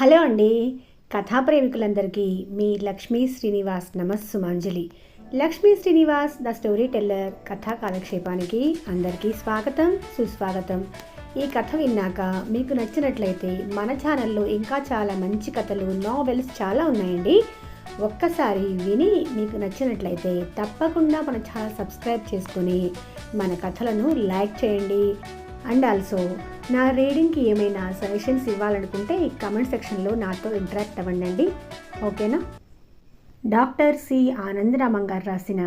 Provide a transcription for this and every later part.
Hello అండి. కథా ప్రేమికులందరికీ మీ లక్ష్మీ శ్రీనివాస్ నమస్సుమాంజలి. Lakshmi Srinivas the story teller కథా కాలక్షేపానికి అందరికీ స్వాగతం, సుస్వాగతం. ఈ కథ విన్నాక మీకు నచ్చినట్లయితే మన ఛానల్లో ఇంకా చాలా మంచి కథలు, నావెల్స్ చాలా ఉన్నాయండి. ఒక్కసారి విని మీకు నచ్చినట్లయితే తప్పకుండా మన ఛానల్ సబ్స్క్రైబ్ చేసుకొని మన కథలను లైక్ చేయండి. అండ్ ఆల్సో నా రీడింగ్కి ఏమైనా సజెషన్స్ ఇవ్వాలనుకుంటే కమెంట్ సెక్షన్లో నాతో ఇంటరాక్ట్ అవ్వండి. ఓకేనా? డాక్టర్ సి ఆనందరామన్ గారు రాసిన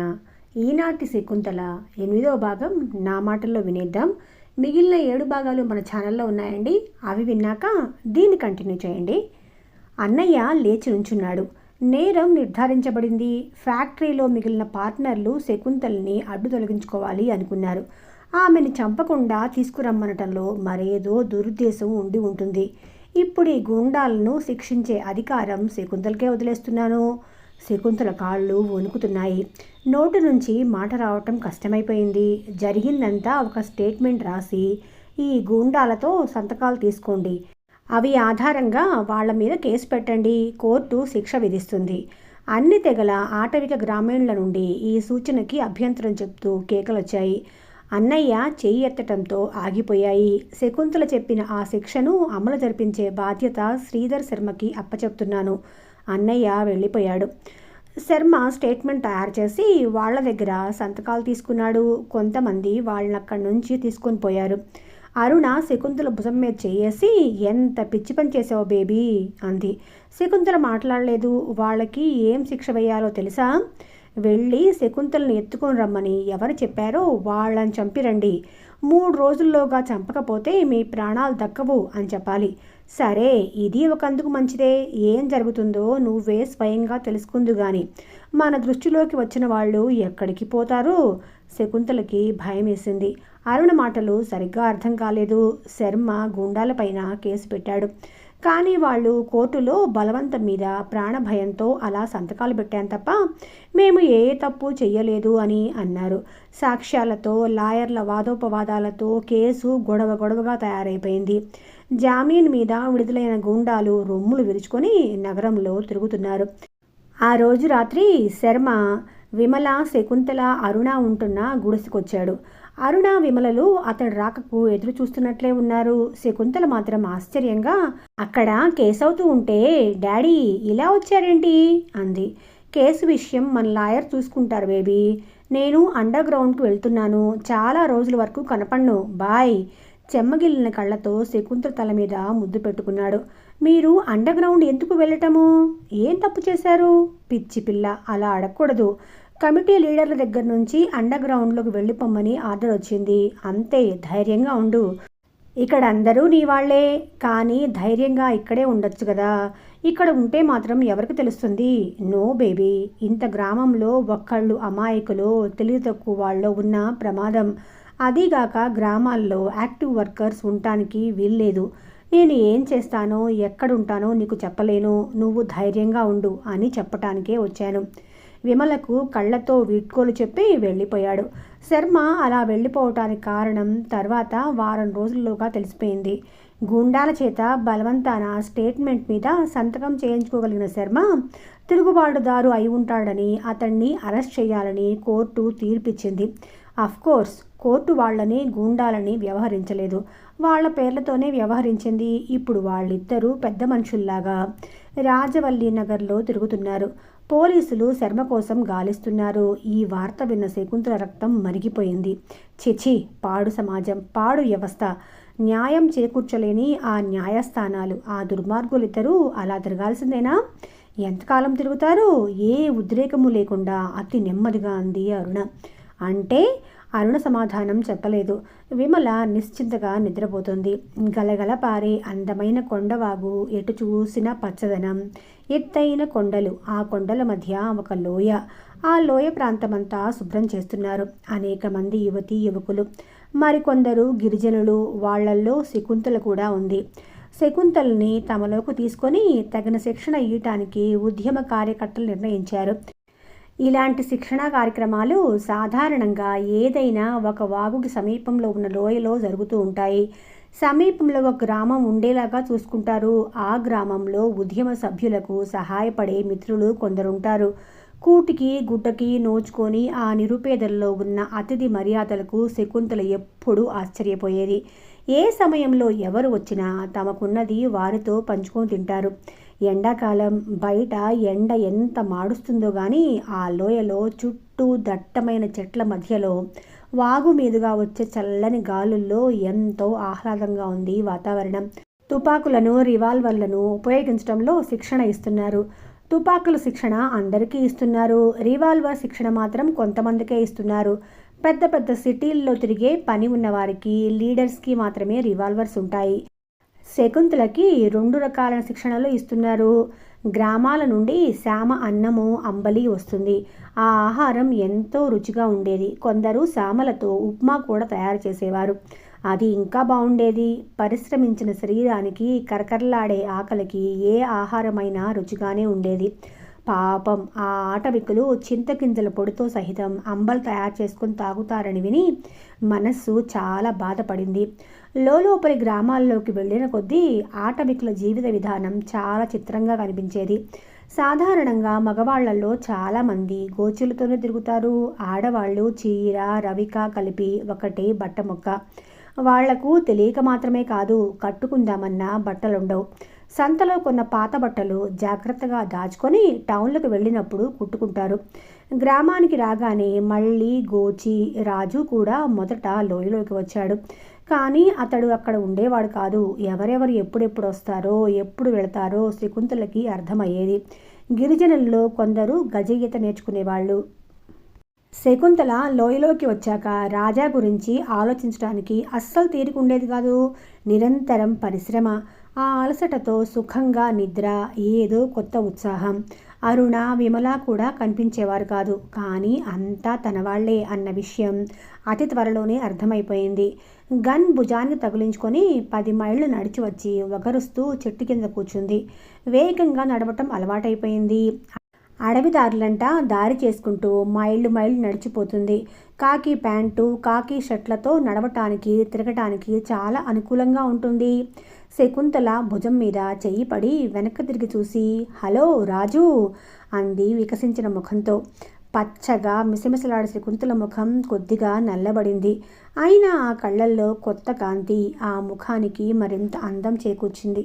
ఈనాటి శకుంతల 8వ భాగం నా మాటల్లో వినేద్దాం. మిగిలిన 7 భాగాలు మన ఛానల్లో ఉన్నాయండి. అవి విన్నాక దీన్ని కంటిన్యూ చేయండి. అన్నయ్య లేచి నుంచున్నాడు. నేరం నిర్ధారించబడింది. ఫ్యాక్టరీలో మిగిలిన పార్ట్నర్లు శకుంతల్ని అడ్డు తొలగించుకోవాలి అనుకున్నారు. ఆమెను చంపకుండా తీసుకురమ్మనటంలో మరేదో దురుద్దేశం ఉండి ఉంటుంది. ఇప్పుడు ఈ గూండాలను శిక్షించే అధికారం శకుంతలకే వదిలేస్తున్నాను. శకుంతల కాళ్ళు వణుకుతున్నాయి. నోటి నుంచి మాట రావటం కష్టమైపోయింది. జరిగిందంతా ఒక స్టేట్మెంట్ రాసి ఈ గూండాలతో సంతకాలు తీసుకోండి. అవి ఆధారంగా వాళ్ళ మీద కేసు పెట్టండి. కోర్టు శిక్ష విధిస్తుంది. అన్ని తెగల ఆటవిక గ్రామీణుల నుండి ఈ సూచనకి అభ్యంతరం చెప్తూ కేకలొచ్చాయి. అన్నయ్య చెయ్యి ఎత్తటంతో ఆగిపోయాయి. శకుంతల చెప్పిన ఆ శిక్షను అమలు జరిపించే బాధ్యత శ్రీధర్ శర్మకి అప్పచెప్తున్నాను. అన్నయ్య వెళ్ళిపోయాడు. శర్మ స్టేట్మెంట్ తయారు చేసి వాళ్ళ దగ్గర సంతకాలు తీసుకున్నాడు. కొంతమంది వాళ్ళని అక్కడి నుంచి తీసుకొని పోయారు. అరుణ శకుంతల భుజం మీద చేయేసి, ఎంత పిచ్చి పని చేసావు బేబీ అంది. శకుంతల మాట్లాడలేదు. వాళ్ళకి ఏం శిక్ష వేయాలో తెలుసా? వెళ్ళి శకుంతలను ఎత్తుకొని రమ్మని ఎవరు చెప్పారో వాళ్ళని చంపిరండి. 3 రోజుల్లోగా చంపకపోతే మీ ప్రాణాలు దక్కవు అని చెప్పాలి. సరే, ఇది ఒకందుకు మంచిదే. ఏం జరుగుతుందో నువ్వే స్వయంగా తెలుసుకుందు గాని మన దృష్టిలోకి వచ్చిన వాళ్ళు ఎక్కడికి పోతారు? శకుంతలకి భయం వేసింది. అరుణ మాటలు సరిగ్గా అర్థం కాలేదు. శర్మ గూండాలపైన కేసు పెట్టాడు. కానీ వాళ్ళు కోర్టులో బలవంతం మీద ప్రాణభయంతో అలా సంతకాలు పెట్టాను తప్ప మేము ఏ తప్పు చెయ్యలేదు అని అన్నారు. సాక్ష్యాలతో, లాయర్ల వాదోపవాదాలతో కేసు గొడవగా తయారైపోయింది. జామీన్ మీద విడుదలైన గూండాలు రొమ్ములు విరుచుకొని నగరంలో తిరుగుతున్నారు. ఆ రోజు రాత్రి శర్మ విమల, శకుంతల, అరుణ ఉంటున్న గుడిసెకొచ్చాడు. అరుణ, విమలలు అతడి రాకకు ఎదురు చూస్తున్నట్లే ఉన్నారు. శకుంతల మాత్రం ఆశ్చర్యంగా, అక్కడ కేసవుతూ ఉంటే డాడీ ఇలా వచ్చారేంటి అంది. కేసు విషయం మన లాయర్ చూసుకుంటారు బేబీ. నేను అండర్ గ్రౌండ్కి వెళ్తున్నాను. చాలా రోజుల వరకు కనపడ్ను. బాయ్. చెమ్మగిల్లిన కళ్ళతో శకుంతల తల మీద ముద్దు పెట్టుకున్నాడు. మీరు అండర్ గ్రౌండ్ ఎందుకు వెళ్ళటము? ఏం తప్పు చేశారు? పిచ్చి పిల్ల, అలా అడగకూడదు. కమిటీ లీడర్ల దగ్గర నుంచి అండర్ గ్రౌండ్లోకి వెళ్ళిపోమ్మని ఆర్డర్ వచ్చింది. అంతే, ధైర్యంగా ఉండు. ఇక్కడ అందరూ నీ వాళ్లే. కానీ ధైర్యంగా ఇక్కడే ఉండొచ్చు కదా. ఇక్కడ ఉంటే మాత్రం ఎవరికి తెలుస్తుంది? No baby. ఇంత గ్రామంలో ఒక్కళ్ళు అమాయకులో, తెలివి తక్కువ వాళ్ళలో ఉన్న ప్రమాదం. అదీగాక గ్రామాల్లో యాక్టివ్ వర్కర్స్ ఉండటానికి వీల్లేదు. నేను ఏం చేస్తానో, ఎక్కడుంటానో నీకు చెప్పలేను. నువ్వు ధైర్యంగా ఉండు అని చెప్పటానికే వచ్చాను. విమలకు కళ్ళతో వీడ్కోలు చెప్పి వెళ్ళిపోయాడు. శర్మ అలా వెళ్ళిపోవటానికి కారణం తర్వాత వారం రోజుల్లోగా తెలిసిపోయింది. గూండాల చేత బలవంతాన స్టేట్మెంట్ మీద సంతకం చేయించుకోగలిగిన శర్మ తిరుగుబాటుదారు అయి ఉంటాడని అతన్ని అరెస్ట్ చేయాలని కోర్టు తీర్పిచ్చింది. అఫ్కోర్స్ కోర్టు వాళ్ళని గూండాలని వ్యవహరించలేదు. వాళ్ళ పేర్లతోనే వ్యవహరించింది. ఇప్పుడు వాళ్ళిద్దరూ పెద్ద మనుషుల్లాగా రాజవల్లి నగర్లో తిరుగుతున్నారు. పోలీసులు శర్మ కోసం గాలిస్తున్నారు. ఈ వార్త విన్న శకుంతల రక్తం మరిగిపోయింది. చిచి, పాడు సమాజం, పాడు వ్యవస్థ, న్యాయం చేకూర్చలేని ఆ న్యాయస్థానాలు, ఆ దుర్మార్గులిద్దరూ అలా తిరగాల్సిందేనా? ఎంతకాలం తిరుగుతారు? ఏ ఉద్రేకము లేకుండా అతి నెమ్మదిగా అంది అరుణ. అంటే? అరుణ సమాధానం చెప్పలేదు. విమల నిశ్చింతగా నిద్రపోతుంది. గలగల పారే అందమైన కొండవాగు, ఎటు చూసిన పచ్చదనం, ఎత్తైన కొండలు, ఆ కొండల మధ్య ఒక లోయ. ఆ లోయ ప్రాంతమంతా శుభ్రం చేస్తున్నారు అనేక మంది యువతీ యువకులు, మరికొందరు గిరిజనులు. వాళ్లల్లో శకుంతల కూడా ఉంది. శకుంతల్ని తమలోకి తీసుకొని తగిన శిక్షణ ఇయ్యటానికి ఉద్యమ కార్యకర్తలు నిర్ణయించారు. ఇలాంటి శిక్షణా కార్యక్రమాలు సాధారణంగా ఏదైనా ఒక వాగుకి సమీపంలో ఉన్న లోయలో జరుగుతూ ఉంటాయి. సమీపంలో ఒక గ్రామం ఉండేలాగా చూసుకుంటారు. ఆ గ్రామంలో ఉద్యమ సభ్యులకు సహాయపడే మిత్రులు కొందరుంటారు. కూటికి గుడ్డకి నోచుకొని ఆ నిరుపేదల్లో ఉన్న అతిథి మర్యాదలకు శకుంతల ఎప్పుడూ ఆశ్చర్యపోయేది. ఏ సమయంలో ఎవరు వచ్చినా తమకున్నది వారితో పంచుకొని తింటారు. ఎండాకాలం బయట ఎండ ఎంత మాడుస్తుందో గాని ఆ లోయలో చుట్టూ దట్టమైన చెట్ల మధ్యలో వాగు మీదుగా వచ్చే చల్లని గాలుల్లో ఎంతో ఆహ్లాదంగా ఉంది వాతావరణం. తుపాకులను రివాల్వర్లను ఉపయోగించడంలో శిక్షణ ఇస్తున్నారు. తుపాకుల శిక్షణ అందరికీ ఇస్తున్నారు. రివాల్వర్ శిక్షణ మాత్రం కొంతమందికే ఇస్తున్నారు. పెద్ద పెద్ద సిటీల్లో తిరిగే పని ఉన్నవారికి, లీడర్స్కి మాత్రమే రివాల్వర్స్ ఉంటాయి. శకుంతలకి 2 రకాల శిక్షణలు ఇస్తున్నారు. గ్రామాల నుండి శ్యామ అన్నము, అంబలి వస్తుంది. ఆ ఆహారం ఎంతో రుచిగా ఉండేది. కొందరు శ్యామలతో ఉప్మా కూడా తయారు చేసేవారు. అది ఇంకా బాగుండేది. పరిశ్రమించిన శరీరానికి, కరకరలాడే ఆకలికి ఏ ఆహారమైనా రుచిగానే ఉండేది. పాపం ఆ ఆటవికులు చింతగింజల పొడితో సహితం అంబలు తయారు చేసుకుని తాగుతారని విని మనస్సు చాలా బాధపడింది. లోపలి గ్రామాల్లోకి వెళ్ళిన కొద్దీ ఆటవికుల జీవిత విధానం చాలా చిత్రంగా కనిపించేది. సాధారణంగా మగవాళ్లలో చాలామంది గోచులతోనే తిరుగుతారు. ఆడవాళ్ళు చీర, రవిక కలిపి ఒకటే బట్ట ముక్క. వాళ్లకు తెలియక మాత్రమే కాదు, కట్టుకుందామన్నా బట్టలుండవు. సంతలో కొన్న పాత బట్టలు జాగ్రత్తగా దాచుకొని టౌన్లకు వెళ్ళినప్పుడు కుట్టుకుంటారు. గ్రామానికి రాగానే మళ్ళీ గోచి రాజు కూడా మొదట లోయలోకి వచ్చాడు. కానీ అతడు అక్కడ ఉండేవాడు కాదు. ఎవరెవరు ఎప్పుడెప్పుడు వస్తారో, ఎప్పుడు వెళతారో శకుంతలకి అర్థమయ్యేది. గిరిజనుల్లో కొందరు గజ ఈత నేర్చుకునేవాళ్ళు. శకుంతల లోయలోకి వచ్చాక రాజా గురించి ఆలోచించడానికి అస్సలు తీరికుండేది కాదు. నిరంతరం పరిశ్రమ. ఆ అలసటతో సుఖంగా నిద్ర, ఏదో కొత్త ఉత్సాహం. అరుణ, విమల కూడా కనిపించేవారు కాదు. కానీ అంతా తన వాళ్లే అన్న విషయం అతి త్వరలోనే అర్థమైపోయింది. గన్ భుజానికి తగిలించుకొని 10 మైళ్ళు నడిచి వచ్చి వగరుస్తూ చెట్టు కింద కూర్చుంది. వేగంగా నడవటం అలవాటైపోయింది. అడవిదారులంట దారి చేసుకుంటూ మైళ్ళు నడిచిపోతుంది. కాకి ప్యాంటు, కాకి షర్ట్లతో నడవటానికి, తిరగటానికి చాలా అనుకూలంగా ఉంటుంది. శకుంతల భుజం మీద చెయ్యి పడి వెనక్కి తిరిగి చూసి, హలో రాజు అంది వికసించిన ముఖంతో. పచ్చగా మిసమిసలాడే శకుంతల ముఖం కొద్దిగా నల్లబడింది. అయినా ఆ కళ్ళల్లో కొత్త కాంతి ఆ ముఖానికి మరింత అందం చేకూర్చింది.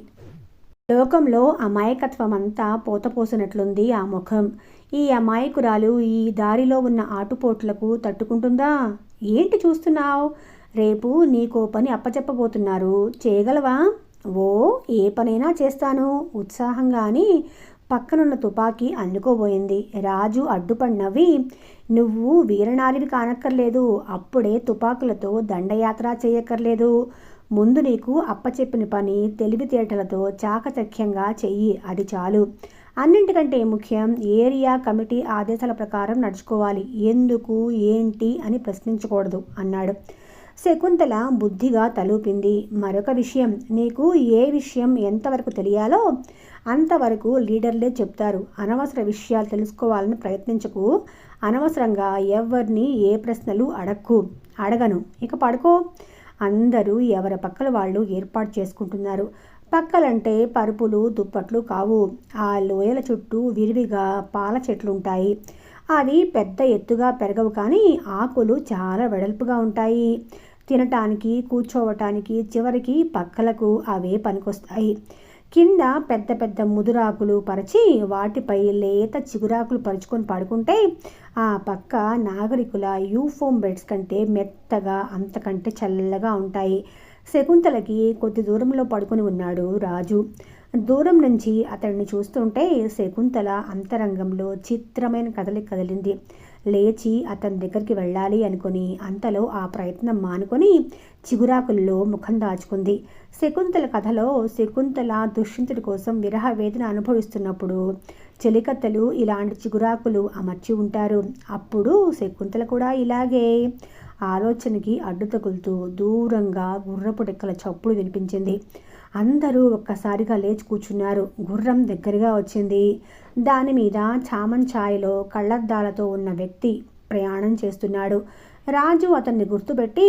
లోకంలో అమాయకత్వం అంతా పోతపోసినట్లుంది ఆ ముఖం. ఈ అమాయకురాలు ఈ దారిలో ఉన్న ఆటుపోట్లకు తట్టుకుంటుందా? ఏంటి చూస్తున్నావు? రేపు నీకో పని అప్పచెప్పబోతున్నారు, చేయగలవా? ఓ, ఏ పనైనా చేస్తాను ఉత్సాహంగా అని పక్కనున్న తుపాకీ అందుకోబోయింది. రాజు అడ్డుపడి నవ్వి, నువ్వు వీరనారివి కానక్కర్లేదు, అప్పుడే తుపాకులతో దండయాత్ర చేయక్కర్లేదు. ముందు నీకు అప్పచెప్పిన పని తెలివితేటలతో చాకచక్యంగా చెయ్యి, అది చాలు. అన్నింటికంటే ముఖ్యం, ఏరియా కమిటీ ఆదేశాల ప్రకారం నడుచుకోవాలి. ఎందుకు, ఏంటి అని ప్రశ్నించకూడదు అన్నాడు. శకుంతల బుద్ధిగా తలూపింది. మరొక విషయం, నీకు ఏ విషయం ఎంతవరకు తెలియాలో అంతవరకు లీడర్లే చెప్తారు. అనవసర విషయాలు తెలుసుకోవాలని ప్రయత్నించకు. అనవసరంగా ఎవరిని ఏ ప్రశ్నలు అడగను. ఇక పడుకో. అందరూ ఎవరి పక్కల వాళ్ళు ఏర్పాటు చేసుకుంటున్నారు. పక్కలంటే పరుపులు, దుప్పట్లు కావు. ఆ లోయల చుట్టూ విరివిగా పాల చెట్లుంటాయి. అవి పెద్ద ఎత్తుగా పెరగవు, కానీ ఆకులు చాలా వెడల్పుగా ఉంటాయి. తినటానికి, కూర్చోవటానికి చివరికి పక్కలకు అవే పనికొస్తాయి. కింద పెద్ద పెద్ద ముదురాకులు పరిచి వాటిపై లేత చిగురాకులు పరుచుకొని పడుకుంటే ఆ పక్క నాగరికుల యూఫోమ్ బెడ్స్ కంటే మెత్తగా, అంతకంటే చల్లగా ఉంటాయి. శకుంతలకి కొద్ది దూరంలో పడుకొని ఉన్నాడు రాజు. దూరం నుంచి అతడిని చూస్తుంటే శకుంతల అంతరంగంలో చిత్రమైన కదలిక కదిలింది. లేచి అతని దగ్గరికి వెళ్ళాలి అనుకుని అంతలో ఆ ప్రయత్నం మానుకొని చిగురాకుల్లో ముఖం దాచుకుంది. శకుంతల కథలో శకుంతల దుష్యంతుడి కోసం విరహ వేదన అనుభవిస్తున్నప్పుడు చెలికత్తెలు ఇలాంటి చిగురాకులు అమర్చి ఉంటారు. అప్పుడు శకుంతల కూడా ఇలాగే. ఆలోచనకి అడ్డు తగులుతూ దూరంగా గుర్రపు డెక్కల చప్పుడు వినిపించింది. అందరూ ఒక్కసారిగా లేచి కూర్చున్నారు. గుర్రం దగ్గరగా వచ్చింది. దాని మీద చామన్ ఛాయలో కళ్ళద్దాలతో ఉన్న వ్యక్తి ప్రయాణం చేస్తున్నాడు. రాజు అతన్ని గుర్తుపెట్టి,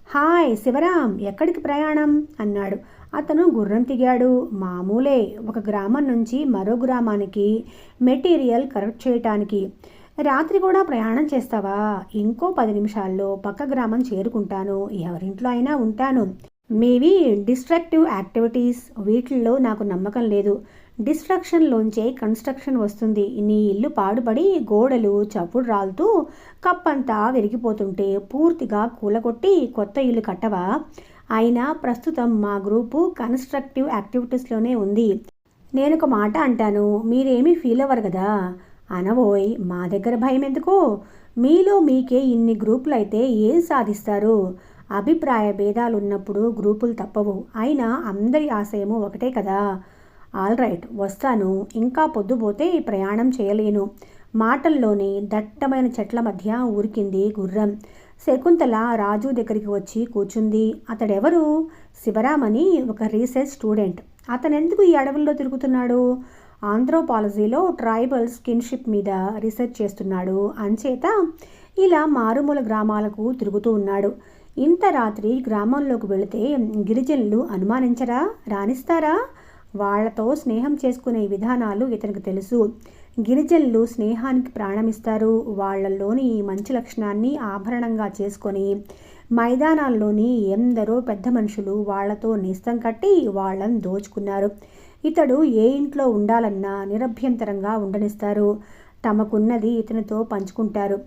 హాయ్ శివరాం, ఎక్కడికి ప్రయాణం అన్నాడు. అతను గుర్రం తిగాడు. మామూలే, ఒక గ్రామం నుంచి మరో గ్రామానికి మెటీరియల్ కరెక్ట్ చేయటానికి. రాత్రి కూడా ప్రయాణం చేస్తావా? ఇంకో 10 నిమిషాల్లో పక్క గ్రామం చేరుకుంటాను. ఎవరింట్లో అయినా ఉంటాను. మీవి డిస్ట్రక్టివ్ యాక్టివిటీస్, వీటిల్లో నాకు నమ్మకం లేదు. డిస్ట్రక్షన్లోంచే కన్స్ట్రక్షన్ వస్తుంది. నీ ఇల్లు పాడుపడి గోడలు చప్పుడు రాలుతూ కప్పంతా విరిగిపోతుంటే పూర్తిగా కూలగొట్టి కొత్త ఇల్లు కట్టవా? అయినా ప్రస్తుతం మా గ్రూపు కన్స్ట్రక్టివ్ యాక్టివిటీస్లోనే ఉంది. నేనొక మాట అంటాను, మీరేమీ ఫీల్ అవ్వరు కదా? అనబోయ్, మా దగ్గర భయం ఎందుకు? మీలో మీకే ఇన్ని గ్రూపులు అయితే ఏం సాధిస్తారు? అభిప్రాయ భేదాలు ఉన్నప్పుడు గ్రూపులు తప్పవు. అయినా అందరి ఆశయము ఒకటే కదా. ఆల్ రైట్, వస్తాను. ఇంకా పొద్దుపోతే ప్రయాణం చేయలేను. మాటల్లోనే దట్టమైన చెట్ల మధ్య ఊరికింది గుర్రం. శకుంతల రాజు దగ్గరికి వచ్చి కూర్చుంది. అతడెవరు? శివరామని, ఒక రీసెర్చ్ స్టూడెంట్. అతనెందుకు ఈ అడవుల్లో తిరుగుతున్నాడు? ఆంథ్రోపాలజీలో ట్రైబల్ స్కిన్షిప్ మీద రీసెర్చ్ చేస్తున్నాడు. అంచేత ఇలా మారుమూల గ్రామాలకు తిరుగుతూ ఉన్నాడు. ఇంత రాత్రి గ్రామంలోకి వెళితే గిరిజనులు అనుమానించరా? రాణిస్తారా? వాళ్లతో స్నేహం చేసుకునే విధానాలు ఇతనికి తెలుసు. గిరిజనులు స్నేహానికి ప్రాణమిస్తారు. వాళ్లలోని మంచి లక్షణాన్ని ఆభరణంగా చేసుకొని మైదానాల్లోని ఎందరో పెద్ద మనుషులు వాళ్లతో నేస్తం కట్టి వాళ్ళని దోచుకున్నారు. ఇతడు ఏ ఇంట్లో ఉండాలన్నా నిరభ్యంతరంగా ఉండనిస్తారు. తమకున్నది ఇతనితో పంచుకుంటారు.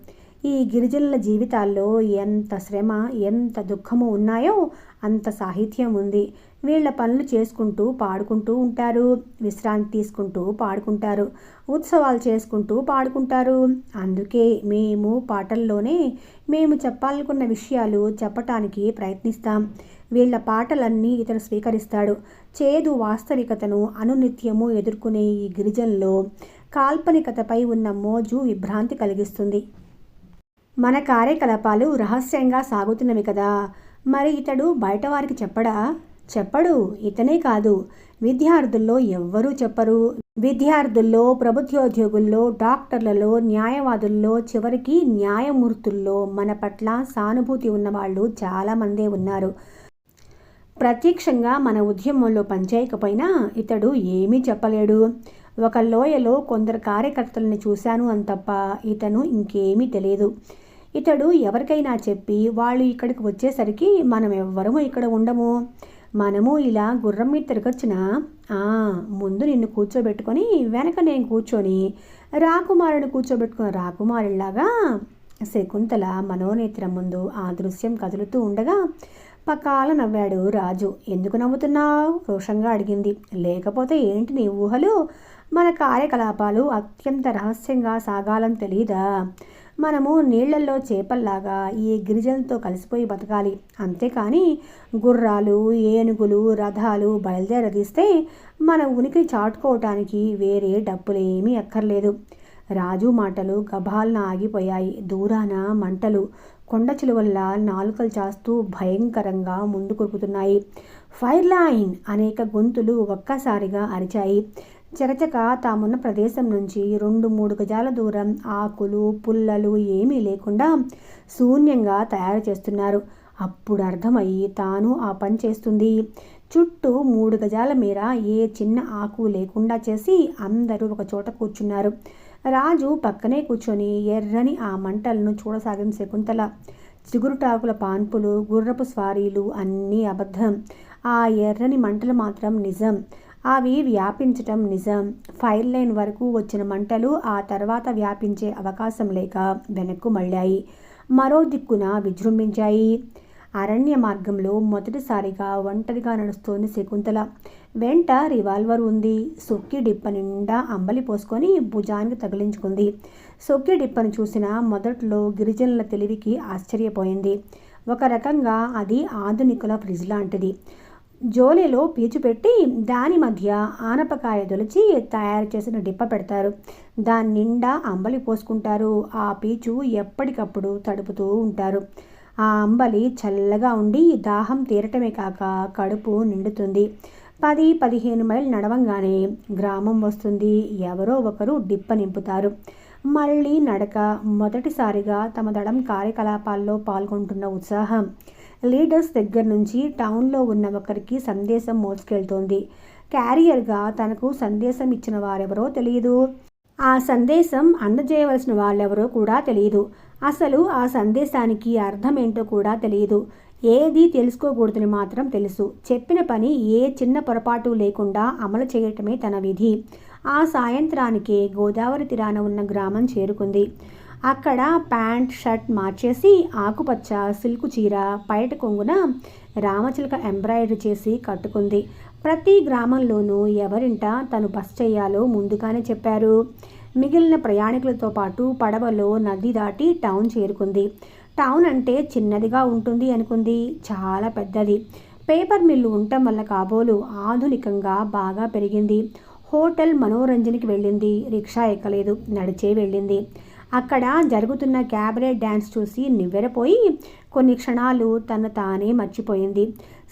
ఈ గిరిజనుల జీవితాల్లో ఎంత శ్రమ, ఎంత దుఃఖము ఉన్నాయో అంత సాహిత్యం ఉంది. వీళ్ళ పనులు చేసుకుంటూ పాడుకుంటూ ఉంటారు. విశ్రాంతి తీసుకుంటూ పాడుకుంటారు. ఉత్సవాలు చేసుకుంటూ పాడుకుంటారు. అందుకే మేము పాటల్లోనే మేము చెప్పాలనుకున్న విషయాలు చెప్పటానికి ప్రయత్నిస్తాం. వీళ్ళ పాటలన్నీ ఇతను స్వీకరిస్తాడు. చేదు వాస్తవికతను అనునిత్యము ఎదుర్కొనే ఈ గిరిజనులో కాల్పనికతపై ఉన్న మోజు విభ్రాంతి కలిగిస్తుంది. మన కార్యకలాపాలు రహస్యంగా సాగుతున్నవి కదా. మరి ఇతడు బయటవారికి చెప్పడా? చెప్పడు. ఇతనే కాదు, విద్యార్థుల్లో ఎవ్వరూ చెప్పరు. విద్యార్థుల్లో, ప్రభుత్వోద్యోగుల్లో, డాక్టర్లలో, న్యాయవాదుల్లో, చివరికి న్యాయమూర్తుల్లో మన పట్ల సానుభూతి ఉన్నవాళ్ళు చాలామందే ఉన్నారు. ప్రత్యక్షంగా మన ఉద్యమంలో పనిచేయకపోయినా ఇతడు ఏమీ చెప్పలేడు. ఒక లోయలో కొందరు కార్యకర్తలను చూశాను అని తప్ప ఇతను ఇంకేమీ తెలియదు. ఇతడు ఎవరికైనా చెప్పి వాళ్ళు ఇక్కడికి వచ్చేసరికి మనం ఎవ్వరము ఇక్కడ ఉండము. మనము ఇలా గుర్రం మీద తిరగొచ్చునా? ముందు నిన్ను కూర్చోబెట్టుకొని వెనక నేను కూర్చొని రాకుమారుని కూర్చోబెట్టుకున్న రాకుమారులాగా. శకుంతల మనోనేత్రం ముందు ఆ దృశ్యం కదులుతూ ఉండగా పకాల నవ్వాడు రాజు. ఎందుకు నవ్వుతున్నావు? రోషంగా అడిగింది. లేకపోతే ఏంటి నీ ఊహలు? మన కార్యకలాపాలు అత్యంత రహస్యంగా సాగాలని తెలీదా? మనము నీళ్లల్లో చేపల్లాగా ఈ గిరిజనులతో కలిసిపోయి బతకాలి. అంతేకాని గుర్రాలు, ఏనుగులు, రథాలు బయలుదేరదీస్తే మన ఉనికి చాటుకోవటానికి వేరే డబ్బులేమీ అక్కర్లేదు. రాజు మాటలు గభాలన ఆగిపోయాయి. దూరాన మంటలు కొండ చిలువల్లా నాలుకలు చాస్తూ భయంకరంగా ముందు కొరుకుతున్నాయి. Fire line! అనేక గొంతులు ఒక్కసారిగా అరిచాయి. చకచక తామున్న ప్రదేశం నుంచి 2-3 గజాల దూరం ఆకులు, పుల్లలు ఏమీ లేకుండా శూన్యంగా తయారు చేస్తున్నారు. అప్పుడు అర్థమయ్యి తాను ఆ పని చేస్తుంది. చుట్టూ 3 గజాల మేర ఏ చిన్న ఆకు లేకుండా చేసి అందరూ ఒక చోట కూర్చున్నారు. రాజు పక్కనే కూర్చొని ఎర్రని ఆ మంటలను చూడసాగిన శకుంతల. చిగురుటాకుల పాన్పులు, గుర్రపు స్వారీలు అన్నీ అబద్ధం. ఆ ఎర్రని మంటలు మాత్రం నిజం. అవి వ్యాపించటం నిజం. ఫైర్ లైన్ వరకు వచ్చిన మంటలు ఆ తర్వాత వ్యాపించే అవకాశం లేక వెనక్కు మళ్ళాయి. మరో దిక్కున విజృంభించాయి. అరణ్య మార్గంలో మొదటిసారిగా ఒంటరిగా నడుస్తోంది శకుంతల. వెంట రివాల్వర్ ఉంది. సొక్కి డిప్ప నిండా అంబలి పోసుకొని భుజానికి తగిలించుకుంది. సొక్కి డిప్పను చూసిన మొదట్లో గిరిజనుల తెలివికి ఆశ్చర్యపోయింది. ఒక రకంగా అది ఆధునికుల ఫ్రిడ్జ్ లాంటిది. జోలెలో పీచు పెట్టి దాని మధ్య ఆనపకాయ దొలిచి తయారు చేసిన డిప్ప పెడతారు. దాని నిండా అంబలి పోసుకుంటారు. ఆ పీచు ఎప్పటికప్పుడు తడుపుతూ ఉంటారు. ఆ అంబలి చల్లగా ఉండి దాహం తీరటమే కాక కడుపు నిండుతుంది. 10-15 మైళ్ళు నడవంగానే గ్రామం వస్తుంది. ఎవరో ఒకరు డిప్ప నింపుతారు. మళ్ళీ నడక. మొదటిసారిగా తమ దళం కార్యకలాపాల్లో పాల్గొంటున్న ఉత్సాహం. లీడర్స్ దగ్గర నుంచి టౌన్లో ఉన్న ఒకరికి సందేశం మోసుకెళ్తోంది. క్యారియర్గా తనకు సందేశం ఇచ్చిన వారెవరో తెలియదు. ఆ సందేశం అందజేయవలసిన వాళ్ళెవరో కూడా తెలియదు. అసలు ఆ సందేశానికి అర్థం ఏంటో కూడా తెలియదు. ఏది తెలుసుకోకూడదని మాత్రం తెలుసు. చెప్పిన పని ఏ చిన్న పొరపాటు లేకుండా అమలు చేయటమే తన విధి. ఆ సాయంత్రానికే గోదావరి తీరాన ఉన్న గ్రామం చేరుకుంది. అక్కడ ప్యాంట్ షర్ట్ మార్చేసి ఆకుపచ్చ సిల్కు చీర పైట కొంగున రామచిలక ఎంబ్రాయిడరీ చేసి కట్టుకుంది. ప్రతి గ్రామంలోనూ ఎవరింట తను బస్ చేయాలో ముందుగానే చెప్పారు. మిగిలిన ప్రయాణికులతో పాటు పడవలో నది దాటి టౌన్ చేరుకుంది. టౌన్ అంటే చిన్నదిగా ఉంటుంది అనుకుంది. చాలా పెద్దది. పేపర్ మిల్లు ఉండటం వల్ల కాబోలు ఆధునికంగా బాగా పెరిగింది. హోటల్ మనోరంజన్కి వెళ్ళింది. రిక్షా ఎక్కలేదు, నడిచే వెళ్ళింది. అక్కడ జరుగుతున్న క్యాబరే డ్యాన్స్ చూసి నివ్వెరపోయి కొన్ని క్షణాలు తను తానే మర్చిపోయింది.